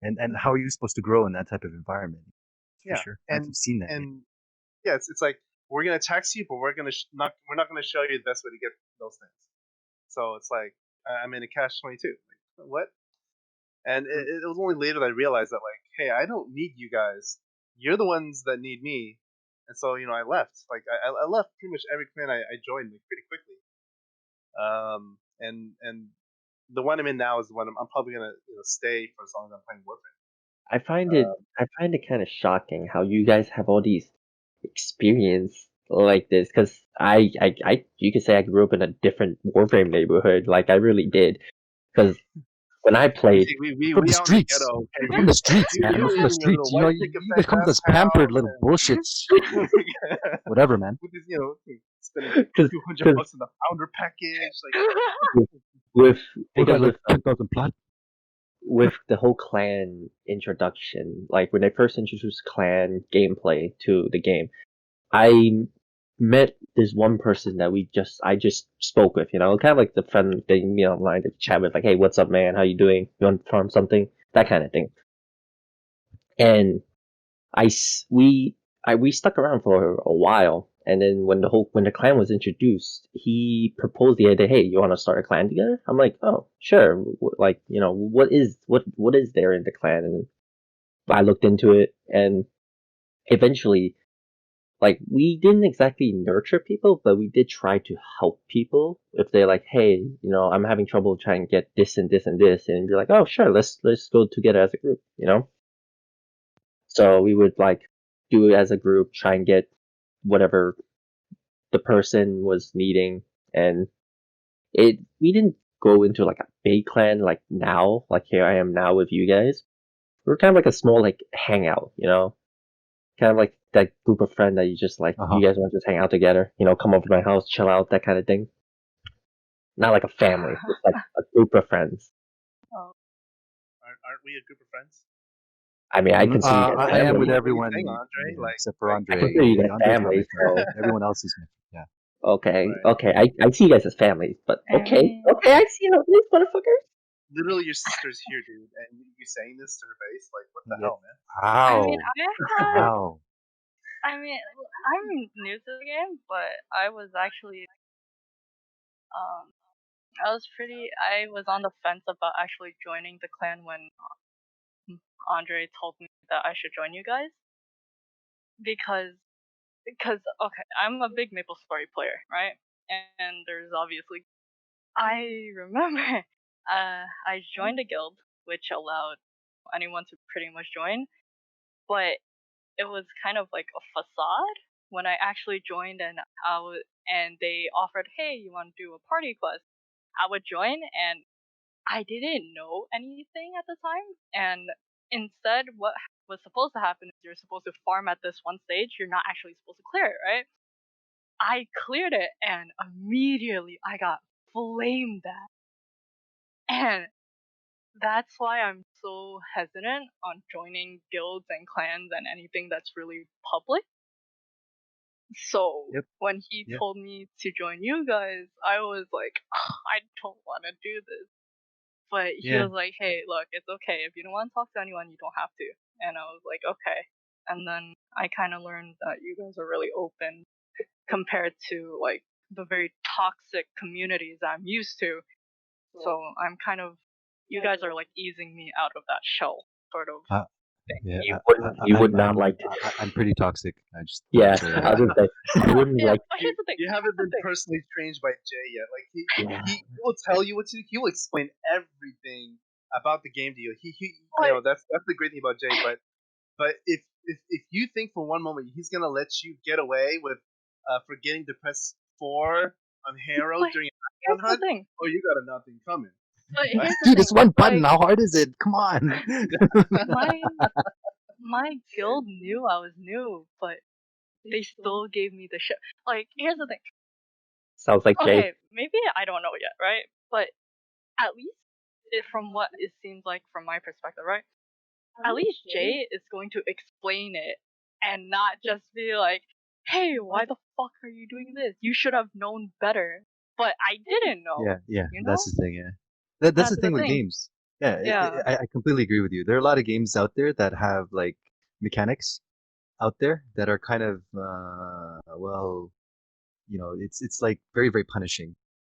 S3: And how are you supposed to grow in that type of environment? For
S2: yeah,
S3: sure, I've seen that. Yeah.
S2: and yeah, it's like we're gonna tax you, but we're not gonna show you the best way to get those things. So it's like I'm in a catch 22. Like, what? And it was only later that I realized that like, hey, I don't need you guys. You're the ones that need me. And so I left. Like I left pretty much every clan I joined like pretty quickly. And the one I'm in now is the one I'm probably gonna stay for as long as I'm playing Warframe.
S4: I find it kind of shocking how you guys have all these experience like this because I you could say I grew up in a different Warframe neighborhood, like I really did, because when I
S2: You
S4: played,
S2: see,
S3: From the
S2: we out in the
S3: streets.
S2: ghetto. Okay,
S3: We're from the streets,
S2: you
S3: man.
S2: you
S3: We're
S2: were
S3: from the
S2: in your
S3: streets.
S2: little white picket
S3: You guys
S2: fence
S3: come with
S2: ass
S3: this pampered
S2: house
S3: little bullshits.
S2: and
S3: Whatever, man.
S2: with this, spending
S4: because
S2: 200 bucks on the founder package. Like,
S4: with
S3: They got
S4: because
S3: like 10,000 plot.
S4: with the whole clan introduction, like when they first introduced clan gameplay to the game, I met this one person that I just spoke with, kind of like the friend that you meet online to chat with, like, hey, what's up, man? How you doing? You want to farm something? That kind of thing. And we stuck around for a while, and then when the clan was introduced, he proposed the idea, hey, you want to start a clan together? I'm like, oh, sure. Like, what is there in the clan? And I looked into it, and eventually, like, we didn't exactly nurture people, but we did try to help people if they're like, hey, I'm having trouble trying to get this and this and this, and be like, oh, sure, let's go together as a group. So we would like do it as a group, try and get whatever the person was needing, and we didn't go into like a big clan like now, like here I am now with you guys. We're kind of like a small like hangout. Kind of like that group of friends that you just like,
S3: Uh-huh.
S4: you guys want to just hang out together, come over to my house, chill out, that kind of thing. Not like a family, just like a group of friends.
S6: Oh,
S2: aren't we a group of friends?
S4: I mean, I consider you guys
S3: I am with
S4: family.
S2: What do you
S3: everyone,
S2: think, Andre?
S3: except for
S2: Like,
S4: I
S3: Andre.
S4: consider you guys
S3: Andre's not my
S4: family,
S3: friend.
S4: so
S3: Everyone else is my friend.
S4: okay,
S2: right.
S4: okay. I see you guys as family, but
S6: I mean,
S4: okay, I see these motherfuckers.
S2: Literally, your sister's here, dude, and you saying this to her face? Like, what the
S3: Yeah.
S2: hell, man?
S6: I mean,
S3: How?
S6: I had.
S3: How?
S6: I mean, I'm new to the game, but I was actually um I was on the fence about actually joining the clan when Andre told me that I should join you guys because okay, I'm a big Maple Story player, right? And there's obviously I remember I joined a guild which allowed anyone to pretty much join, but it was kind of like a facade when I actually joined and they offered, hey, you want to do a party quest? I would join and I didn't know anything at the time, and instead, what was supposed to happen is you're supposed to farm at this one stage. You're not actually supposed to clear it, right? I cleared it, and immediately I got flamed at, and that's why I'm so hesitant on joining guilds and clans and anything that's really public. So
S3: Yep.
S6: when he
S3: Yeah.
S6: told me to join you guys, I was like, I don't want to do this. But he
S3: Yeah.
S6: was like, hey, look, it's okay. If you don't want to talk to anyone, you don't have to. And I was like, okay. And then I kind of learned that you guys are really open compared to like the very toxic communities I'm used to. So I'm kind of, you guys are like easing me out of that shell sort of
S3: Uh,
S6: thing.
S3: yeah.
S4: You would not like to.
S3: I'm pretty toxic. I just
S4: Yeah,
S3: say
S4: I was gonna say you wouldn't
S6: Yeah,
S4: like.
S6: but here's the thing.
S2: You haven't been personally changed by Jay yet. Like he will tell you what to do. He will explain everything about the game to you. That's the great thing about Jay. But if you think for one moment he's gonna let you get away with forgetting to press 4 on Harrow
S6: But
S2: during
S6: here's
S2: a
S6: the
S2: hunt,
S6: thing.
S2: oh, you got nothing coming.
S6: But here's the
S3: dude,
S6: thing.
S3: it's one button.
S6: Like,
S3: How hard is it? Come on.
S6: my my guild knew I was new, but they still gave me the shit. Like, here's the thing.
S4: Sounds like Jay.
S6: Okay, maybe I don't know yet, right? But at least from what it seems like from my perspective, right? At least Jay is going to explain it and not just be like, "Hey, why the fuck are you doing this? You should have known better." But I didn't know.
S3: Yeah,
S6: You
S3: that's
S6: know?
S3: the thing. Yeah, that's the
S6: That's the
S3: thing with
S6: thing.
S3: games. Yeah,
S6: Yeah.
S3: I completely agree with you. There are a lot of games out there that have like mechanics out there that are kind of well, it's like very very punishing,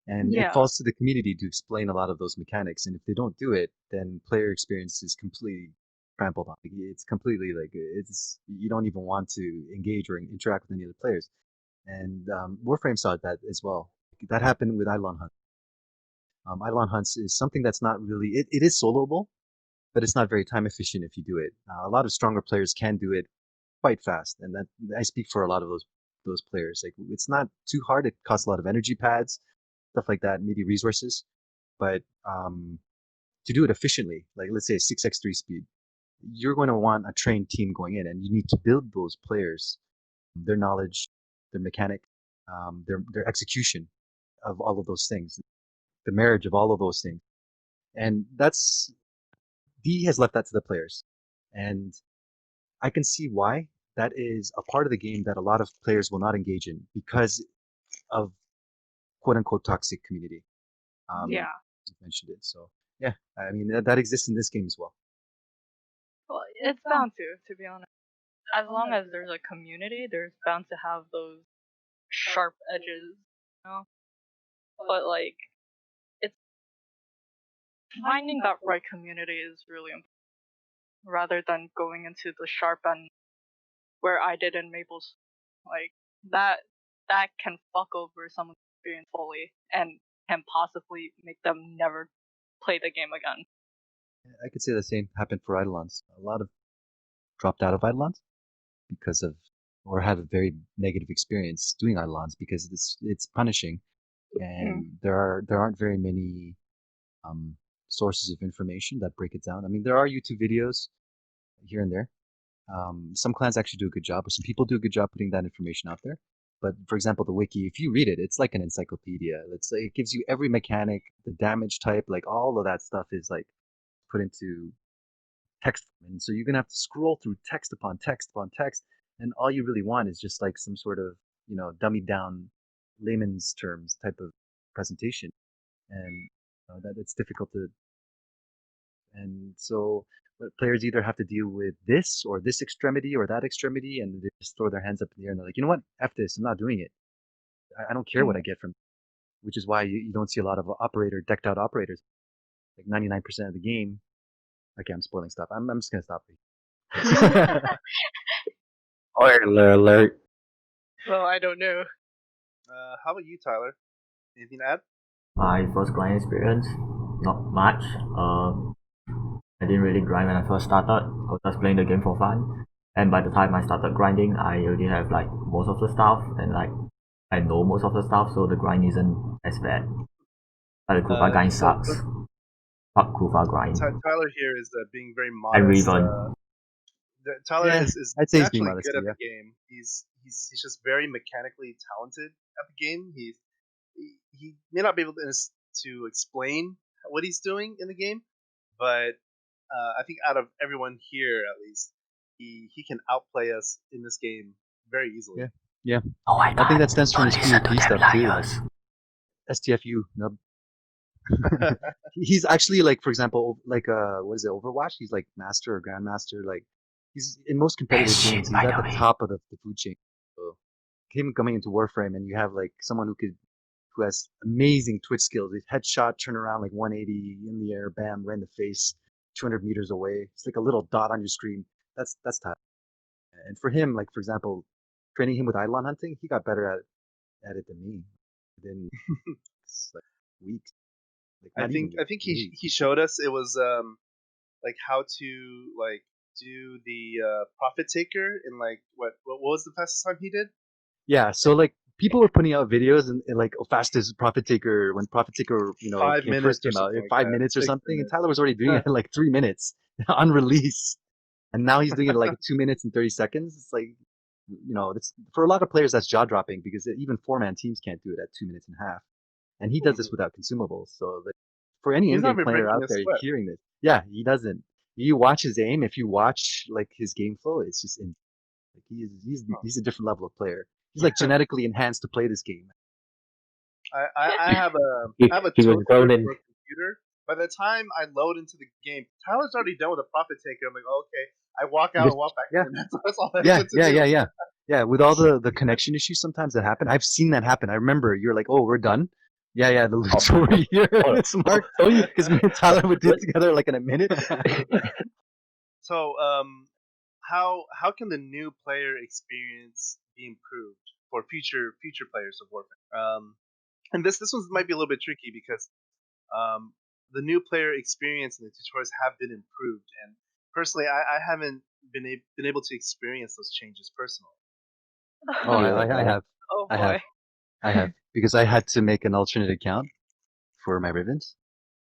S3: and it
S6: Yeah.
S3: falls to the community to explain a lot of those mechanics. And if they don't do it, then player experience is completely trampled on. Like, it's completely like it's you don't even want to engage or interact with any other players. And Warframe saw that as well. That happened with Eidolon Hunt. Eidolon Hunts is something that's not really it is soloable, but it's not very time efficient if you do it. A lot of stronger players can do it quite fast, and that I speak for a lot of those players. Like, it's not too hard. It costs a lot of energy pads, stuff like that, maybe resources, but to do it efficiently, like let's say a 6x3 speed, you're going to want a trained team going in, and you need to build those players, their knowledge, their mechanic, their execution of all of those things, the marriage of all of those things, and that's D has left that to the players, and I can see why. That is a part of the game that a lot of players will not engage in because of quote unquote toxic community.
S6: Yeah.
S3: You mentioned it, so yeah, I mean that exists in this game as well.
S6: Well, it's bound to be honest. As long as there's a community, there's bound to have those sharp edges, you know? But like, it's finding that right community is really important rather than going into the sharp end where I did in Maples. Like, that can fuck over someone's experience fully and can possibly make them never play the game again.
S3: I could say the same happened for Eidolons. A lot of dropped out of Eidolons because of or have a very negative experience doing Eidolons because it's punishing, and there aren't very many sources of information that break it down. I mean, there are YouTube videos here and there. Some clans actually do a good job, or some people do a good job putting that information out there. But for example, the wiki, if you read it, it's like an encyclopedia. It gives you every mechanic, the damage type, like all of that stuff is like put into text, and so you're gonna have to scroll through text upon text upon text, and all you really want is just like some sort of dummied down layman's terms type of presentation, and that it's difficult to. And so players either have to deal with this or this extremity or that extremity, and they just throw their hands up in the air and they're like, you know what, F this, I'm not doing it. I don't care what I get from it. Which is why you don't see a lot of decked out operators. Like 99% of the game. Okay, I'm spoiling stuff. I'm just gonna stop.
S4: Alert.
S6: Well, I don't know.
S2: How about you, Tyler? Anything to add?
S7: My first grind experience, not much. I didn't really grind when I first started. I was just playing the game for fun. And by the time I started grinding, I already have like most of the stuff, and like I know most of the stuff, so the grind isn't as bad. But the Kufa grind sucks. Fuck Kufa grind.
S2: Tyler here is being very
S7: And
S2: modest.
S7: Riven.
S2: Tyler
S3: Yeah,
S2: is
S3: I'd say he's being
S2: naturally
S3: modest,
S2: good at
S3: yeah.
S2: the game. He's just very mechanically talented at the game. He may not be able to explain what he's doing in the game, but I think out of everyone here, at least, he can outplay us in this game very easily.
S3: Yeah.
S7: Oh my god.
S3: I think that stems from his
S7: Don't listen to
S3: PvP
S7: them
S3: stuff too.
S7: liars.
S3: STFU nub. He's actually like, for example, like what is it, Overwatch? He's like master or grandmaster. Like, he's in most competitive
S7: Shit,
S3: games. He's
S7: by
S3: at
S7: the
S3: the
S7: way.
S3: top of the food chain. So him coming into Warframe, and you have like someone who has amazing twitch skills. His headshot, turn around like 180 in the air, bam, right in the face, 200 meters away. It's like a little dot on your screen. That's tough. And for him, like for example, training him with Eidolon hunting, he got better at it than me. Within like weeks. Like,
S2: I think he showed us it was like how to like do the profit taker in like what was the fastest time he did?
S3: Yeah, so like people were putting out videos and like fastest profit taker when profit taker
S2: 5 minutes
S3: first
S2: or
S3: came out,
S2: something like
S3: 5 minutes or
S2: 6
S3: something, and
S2: minutes.
S3: Tyler was already doing it in like 3 minutes on release, and now he's doing it in like 2 minutes and 30 seconds. It's like It's for a lot of players that's jaw dropping because even 4-man teams can't do it at 2 minutes and a half, and he does this without consumables. So like, for any
S2: He's not
S3: in-game
S2: even
S3: player
S2: breaking
S3: out
S2: a
S3: there
S2: sweat.
S3: hearing this, yeah, he doesn't. You watch his aim. If you watch like his game flow, it's just like he's a different level of player. He's like genetically enhanced to play this game.
S2: I have a
S4: He,
S2: I have a
S4: he was
S2: toaster
S4: grown in.
S2: for a computer. By the time I load into the game, Tyler's already done with a profit taker. I'm like, oh, okay. I walk out and walk back
S3: Yeah.
S2: in. That's all I
S3: Yeah,
S2: get to do.
S3: yeah. With all the connection issues sometimes that happen, I've seen that happen. I remember you're like, "Oh, we're done." Yeah. The loot's over here. It's marked because me and Tyler would do it together like in a minute.
S2: So, how can the new player experience be improved for future players of Warframe? And this one might be a little bit tricky because the new player experience and the tutorials have been improved, and personally, I haven't been able to experience those changes personally.
S3: Oh, I have.
S6: Oh
S3: I have.
S6: boy.
S3: I have because I had to make an alternate account for my ribbons,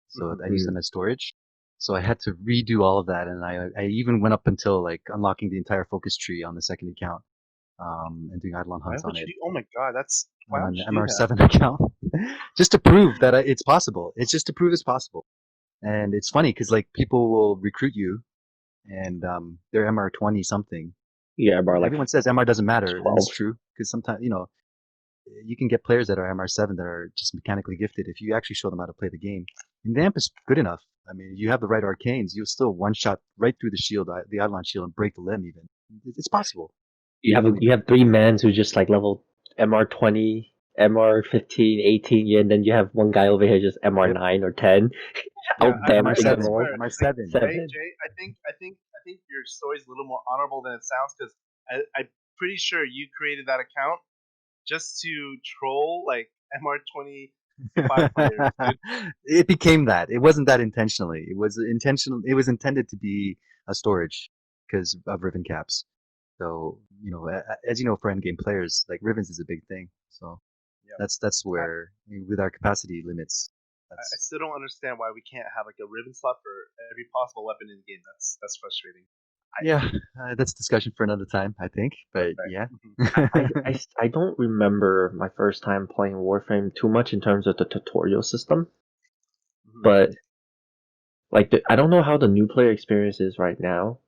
S3: so I used them as storage. So I had to redo all of that, and I even went up until like unlocking the entire focus tree on the second account, and doing Eidolon
S2: Why
S3: hunts
S2: would
S3: on
S2: you
S3: it
S2: do? Oh my god, why
S3: on
S2: would
S3: the
S2: you do that?
S3: MR7 account, just to prove that it's possible. It's just to prove it's possible. And it's funny because like people will recruit you, and they're MR20 something.
S4: Yeah, bar like
S3: Everyone says MR doesn't matter, and
S4: 12.
S3: it's true because sometimes you can get players that are MR7 that are just mechanically gifted if you actually show them how to play the game. And the amp is good enough. I mean, you have the right arcanes, you'll still one shot right through the shield, the Eidolon shield, and break the limb even. It's possible.
S4: You have 3 mans who just like level MR20, MR15, 18, yeah, and then you have one guy over here just MR9 or 10.
S2: Yeah,
S4: Out dancing
S3: MR7,
S4: them all.
S3: MR7.
S4: Seven.
S2: Jay, I think your story's a little more honorable than it sounds because I'm pretty sure you created that account just to troll like MR25 players, dude.
S3: It became that. It wasn't that intentionally. It was intentional. It was intended to be a storage because of ribbon caps. So as you know, for endgame players, like ribbons is a big thing. So
S2: Yeah.
S3: that's
S2: I,
S3: where with our capacity limits,
S2: I still don't understand why we can't have like a ribbon slot for every possible weapon in the game. That's frustrating.
S3: yeah, that's discussion for another time, I think. But
S2: Right.
S3: yeah,
S4: I don't remember my first time playing Warframe too much in terms of the tutorial system, but like I don't know how the new player experience is right now,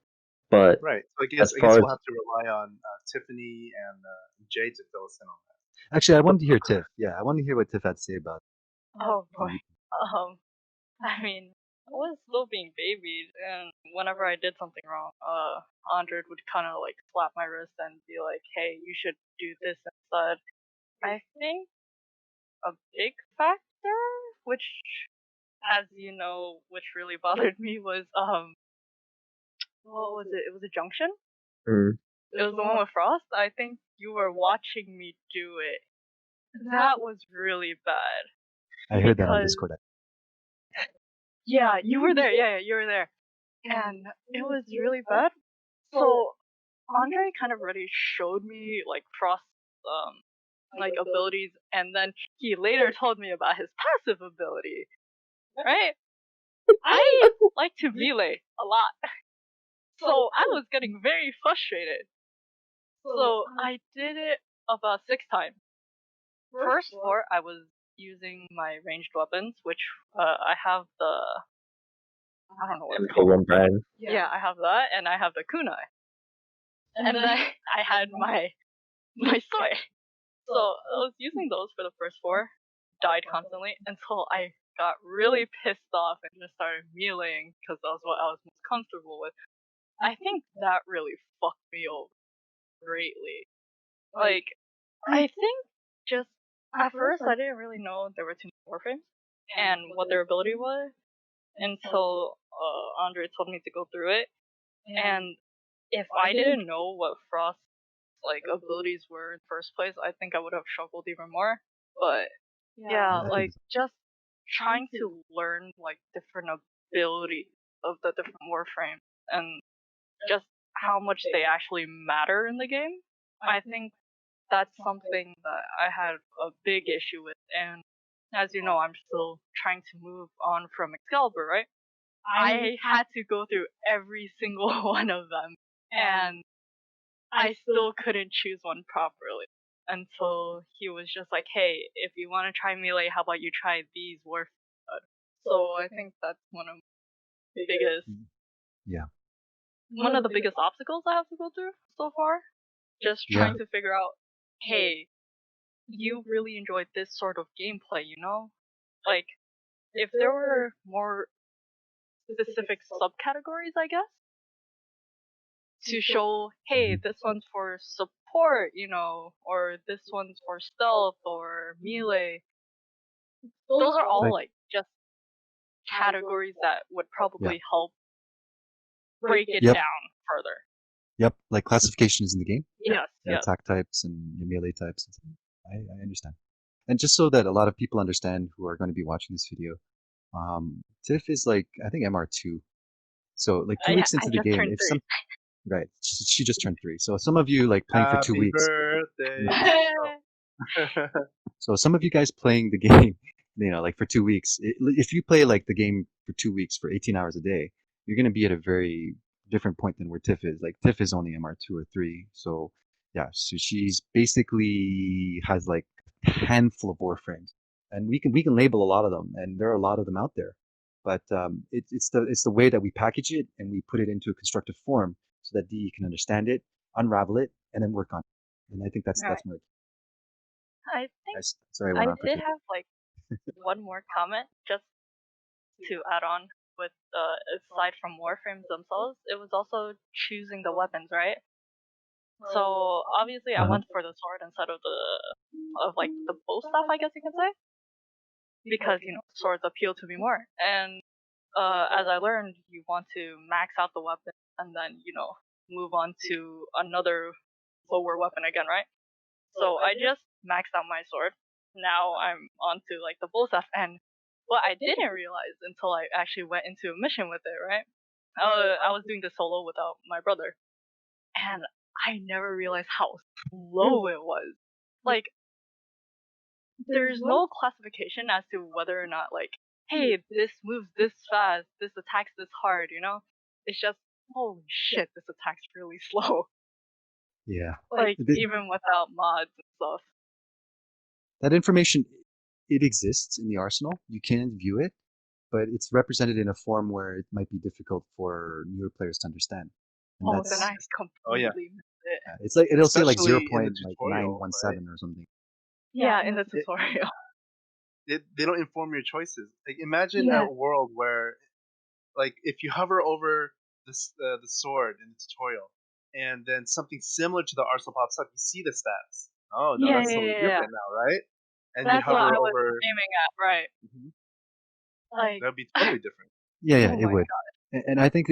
S4: but
S2: right. So
S4: as
S2: I
S4: far
S2: guess
S4: as
S2: we'll have to rely on Tiffany and Jay to fill us in on that.
S3: actually, I wanted to hear Tiff. Yeah, I wanted to hear what Tiff had to say about
S6: Oh boy.
S3: it.
S6: I mean, I was still being babied, and whenever I did something wrong, Andre would kind of like slap my wrist and be like, "Hey, you should do this instead." I think a big factor, which, as you know, which really bothered me was what was it? It was a junction.
S4: Mm.
S6: It was the one with Frost. I think you were watching me do it. That was really bad.
S3: I heard that on Discord.
S6: Yeah, you were there. Yeah, you were there. And it was really bad. So Andre kind of already showed me like Frost's like abilities, and then he later told me about his passive ability. Right? I like to melee a lot, so I was getting very frustrated. So I did it about 6 times. First 4, I was using my ranged weapons, which I have I don't know what it's called.
S4: MK1 brand.
S6: Yeah, I have that, and I have the kunai. And then I had my sword. So I was using those for the first 4, died constantly until I got really pissed off and just started meleeing because that was what I was most comfortable with. I think that really fucked me over greatly. Like, I think just at first I didn't really know there were 2 Warframes and what their ability was until Andre told me to go through it. And if I didn't know what Frost's like abilities were in the first place, I think I would have struggled even more. But yeah, like just trying to learn like different abilities of the different Warframes and just how much they actually matter in the game. I think that's something that I had a big issue with, and as you know, I'm still trying to move on from Excalibur, right? I had to go through every single one of them, and I still couldn't choose one properly until he was just like, "Hey, if you want to try melee, how about you try these Warframe?" So I think that's
S3: Yeah.
S6: one of the biggest obstacles I have to go through so far. Just
S3: Yeah.
S6: trying to figure out, hey, you really enjoyed this sort of gameplay, you know? Like, if there were more specific subcategories, I guess, to show, hey, this one's for support, you know, or this one's for stealth or melee. Those are all
S3: Like,
S6: like just categories that would
S3: yeah.
S6: probably help break it
S3: Yep.
S6: down further.
S3: Yep. Like classifications in the game.
S6: Yes, yes.
S3: Attack types and your melee types. I understand. And just so that a lot of people understand who are going to be watching this video, Tiff is like, I think MR2. So like 2 weeks
S6: I
S3: into the
S6: just
S3: game,
S6: turned
S3: if
S6: 3.
S3: right, she just turned 3. So some of you like playing for 2
S2: Happy
S3: weeks.
S2: birthday.
S3: So some of you guys playing the game, like for 2 weeks, if you play like the game for 2 weeks for 18 hours a day, you're going to be at a very different point than where Tiff is. Like Tiff is only MR2 or 3. So yeah, so she's basically has like a handful of Warframes, and we can label a lot of them, and there are a lot of them out there. But it's the way that we package it and we put it into a constructive form so that DE can understand it, unravel it, and then work on it. And I think that's
S6: Right.
S3: my.
S6: I think
S3: Sorry, I
S6: I
S3: went on for
S6: did
S3: too.
S6: have like one more comment just to add on with aside from Warframes themselves, it was also choosing the weapons, right? So obviously I went for the sword instead of the bow staff, I guess you can say, because swords appeal to me more. And as I learned, you want to max out the weapon and then move on to another lower weapon again, right? So I just maxed out my sword. Now I'm on to like the bull stuff, and what I didn't realize until I actually went into a mission with it, right? I was doing the solo without my brother, and I never realized how slow it was. Like, there's no classification as to whether or not like, hey, this moves this fast, this attacks this hard, It's just, holy shit, this attack's really slow.
S3: Yeah.
S6: Like, even without mods and stuff.
S3: That information, it exists in the arsenal. You can view it, but it's represented in a form where it might be difficult for newer players to understand. And
S6: Then I completely missed it.
S3: It's like it'll say like
S2: Especially in the
S3: 0.917 or something.
S6: Yeah, in the tutorial.
S2: They don't inform your choices. Like, imagine a world where, like, if you hover over the sword in the tutorial, and then something similar to the arsenal pops up, you see the stats. Oh no, that's totally different now, right? And
S6: that's
S2: you hover
S6: what I was
S2: over.
S6: aiming at, right? Like,
S2: that'd be totally different.
S3: Yeah,
S6: oh
S3: it
S6: my
S3: would. And I think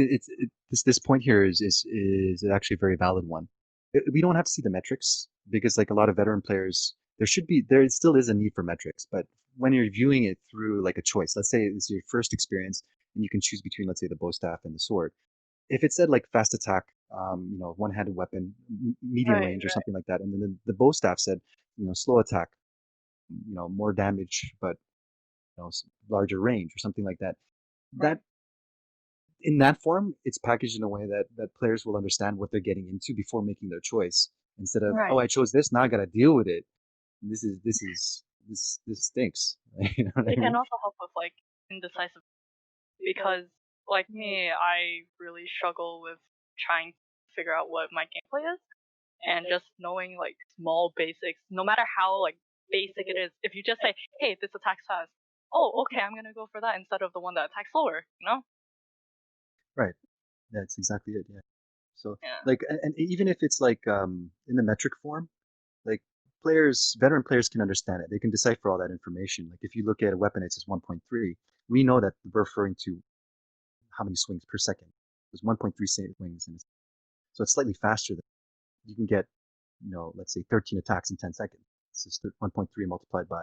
S3: this point here is actually a very valid one. We don't have to see the metrics because like a lot of veteran players, there still is a need for metrics, but when you're viewing it through like a choice, let's say it's your first experience and you can choose between, let's say, the bow staff and the sword. If it said like fast attack, one-handed weapon, medium range or something like that, and then the bow staff said, slow attack, more damage but larger range or something like that. That in that form, it's packaged in a way that players will understand what they're getting into before making their choice. Instead of, oh, I chose this, now I got to deal with it. This stinks. You know what I mean?
S6: Can also help with like indecisive, because like me, I really struggle with trying to figure out what my gameplay is, and just knowing like small basics, no matter how like basic it is. If you just say, hey, this attacks fast, oh, okay, I'm gonna go for that instead of the one that attacks slower,
S3: Right. That's exactly it. Yeah. So like, and even if it's like in the metric form, like veteran players can understand it. They can decipher all that information. Like if you look at a weapon, it says 1.3. We know that we're referring to how many swings per second. There's 1.3 swings, so it's slightly faster than you can get. Let's say 13 attacks in 10 seconds. This is 1.3 multiplied by.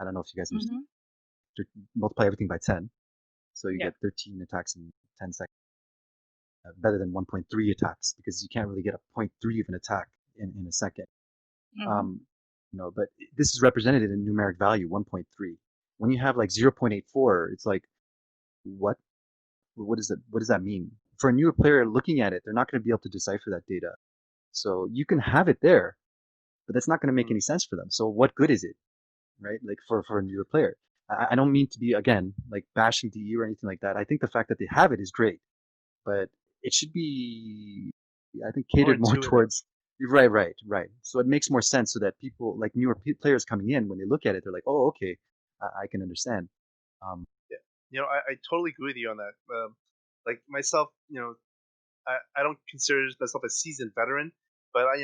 S3: I don't know if you guys understand. Multiply everything by 10, so you get 13 attacks in 10 seconds. Better than 1.3 attacks because you can't really get a 0.3 of an attack in a second. But this is represented in numeric value 1.3. When you have like 0.84, it's like, what does that mean? For a newer player looking at it, they're not going to be able to decipher that data. So you can have it there, but that's not going to make any sense for them. So what good is it, right? Like for a newer player. I don't mean to be again like bashing DE or anything like that. I think the fact that they have it is great, but it should be, I think, catered more
S2: intuitive.
S3: towards. Right. So it makes more sense so that people like newer players coming in, when they look at it, they're like, oh, okay, I can understand.
S2: Yeah, I totally agree with you on that. Like myself, I don't consider myself a seasoned veteran, but I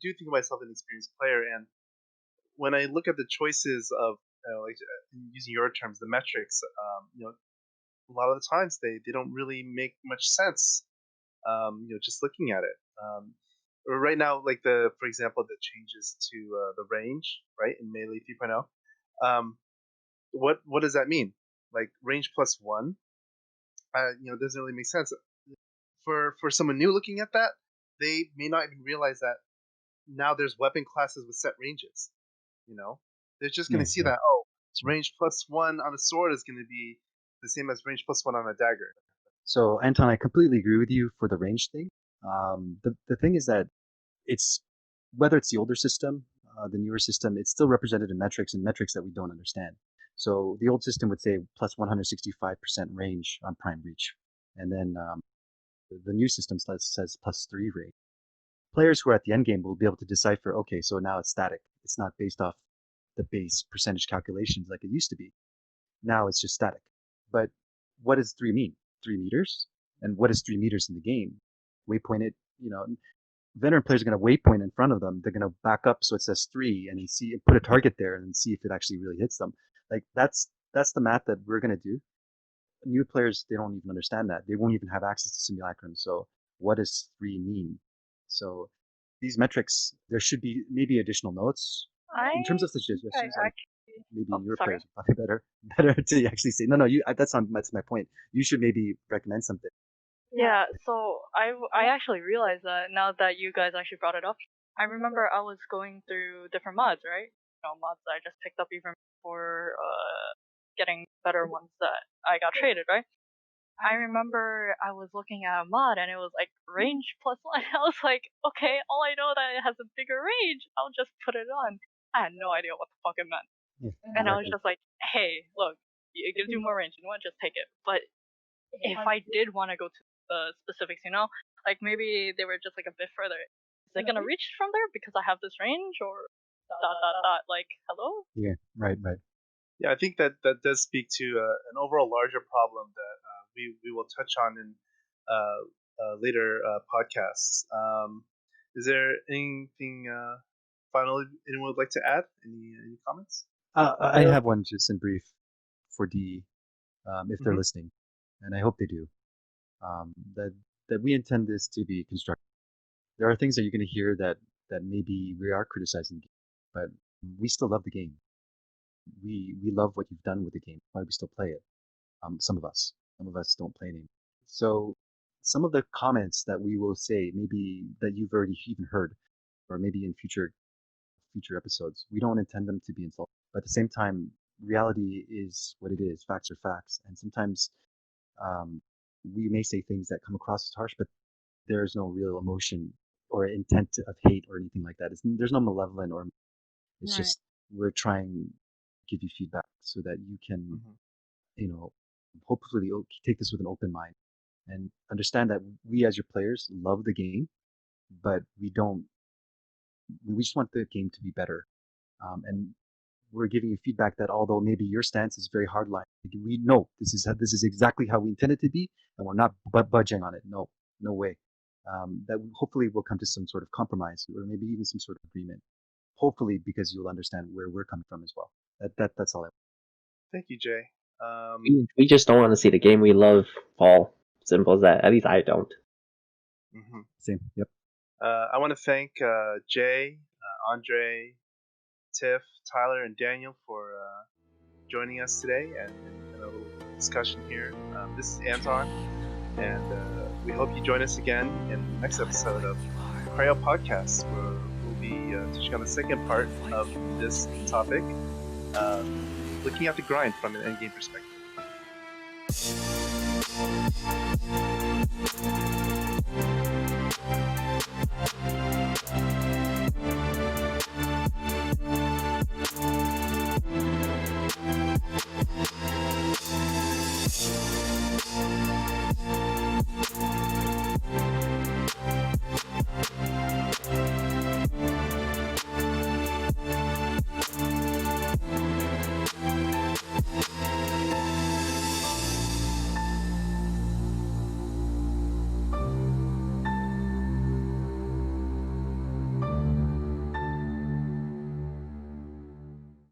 S2: do think of myself as an experienced player. And when I look at the choices of like using your terms, the metrics, a lot of the times they don't really make much sense. Just looking at it. Right now, like for example, the changes to the range, right, in Melee 3.0. What does that mean? Like range +1, doesn't really make sense. For someone new looking at that, they may not even realize that now there's weapon classes with set ranges. They're just going to see that range +1 on a sword is going to be the same as range +1 on a dagger.
S3: So Anton, I completely agree with you for the range thing. The thing is that it's whether it's the older system, the newer system, it's still represented in metrics and metrics that we don't understand. So the old system would say plus 165% range on prime reach, and then the new system says +3 range. Players who are at the end game will be able to decipher, okay, so now it's static. It's not based off the base percentage calculations like it used to be. Now it's just static. But what does 3 mean? 3 meters? And what is 3 meters in the game? Waypoint it, veteran players are going to waypoint in front of them. They're going to back up so it says 3 and put a target there and see if it actually really hits them. Like that's the math that we're going to do. New players, they don't even understand that. They won't even have access to simulacrum. So what does 3 mean? So these metrics, there should be maybe additional notes in terms of suggestions. Maybe your players are probably better to actually say no. That's my point. You should maybe recommend something.
S6: Yeah, so I actually realized that now that you guys actually brought it up. I remember I was going through different mods, right? Mods that I just picked up even before getting better ones that I got traded, right? I remember I was looking at a mod and it was like range +1. I was like, okay, all I know that it has a bigger range. I'll just put it on. I had no idea what the fuck it meant.
S3: Yeah,
S6: and I was just like, hey, look, it gives you more range. You know what? Just take it. But if I did want to go to the specifics, like maybe they were just like a bit further. Is it gonna reach from there because I have this range or dot dot dot? Like, hello?
S3: Yeah, right.
S2: Yeah, I think that does speak to an overall larger problem that we will touch on in later podcasts. Is there anything final anyone would like to add? Any comments?
S3: I have one just in brief for DE, if they're listening, and I hope they do. That we intend this to be constructive. There are things that you're going to hear that maybe we are criticizing, but we still love the game. We love what you've done with the game. Why we still play it? Some of us don't play anymore. So some of the comments that we will say, maybe that you've already even heard, or maybe in future episodes, we don't intend them to be insulting. But at the same time, reality is what it is. Facts are facts, and sometimes we may say things that come across as harsh, but there's no real emotion or intent of hate or anything like that. There's no malevolent or it's just we're trying to give you feedback so that you can, hopefully take this with an open mind and understand that we as your players love the game, but we just want the game to be better. And we're giving you feedback that although maybe your stance is very hardline, we know this is exactly how we intend it to be, and we're not budging on it. No way. That hopefully we'll come to some sort of compromise or maybe even some sort of agreement. Hopefully, because you'll understand where we're coming from as well. That's all.
S2: Thank you, Jay.
S4: We just don't want to see the game we love fall. Simple as that. At least I don't.
S3: Same. Yep.
S2: I want to thank Jay, Andre, Tiff, Tyler, and Daniel for joining us today and a little discussion here. This is Anton, and we hope you join us again in the next episode of Cryopodcast, where we'll be touching on the second part of this topic, looking at the grind from an endgame perspective.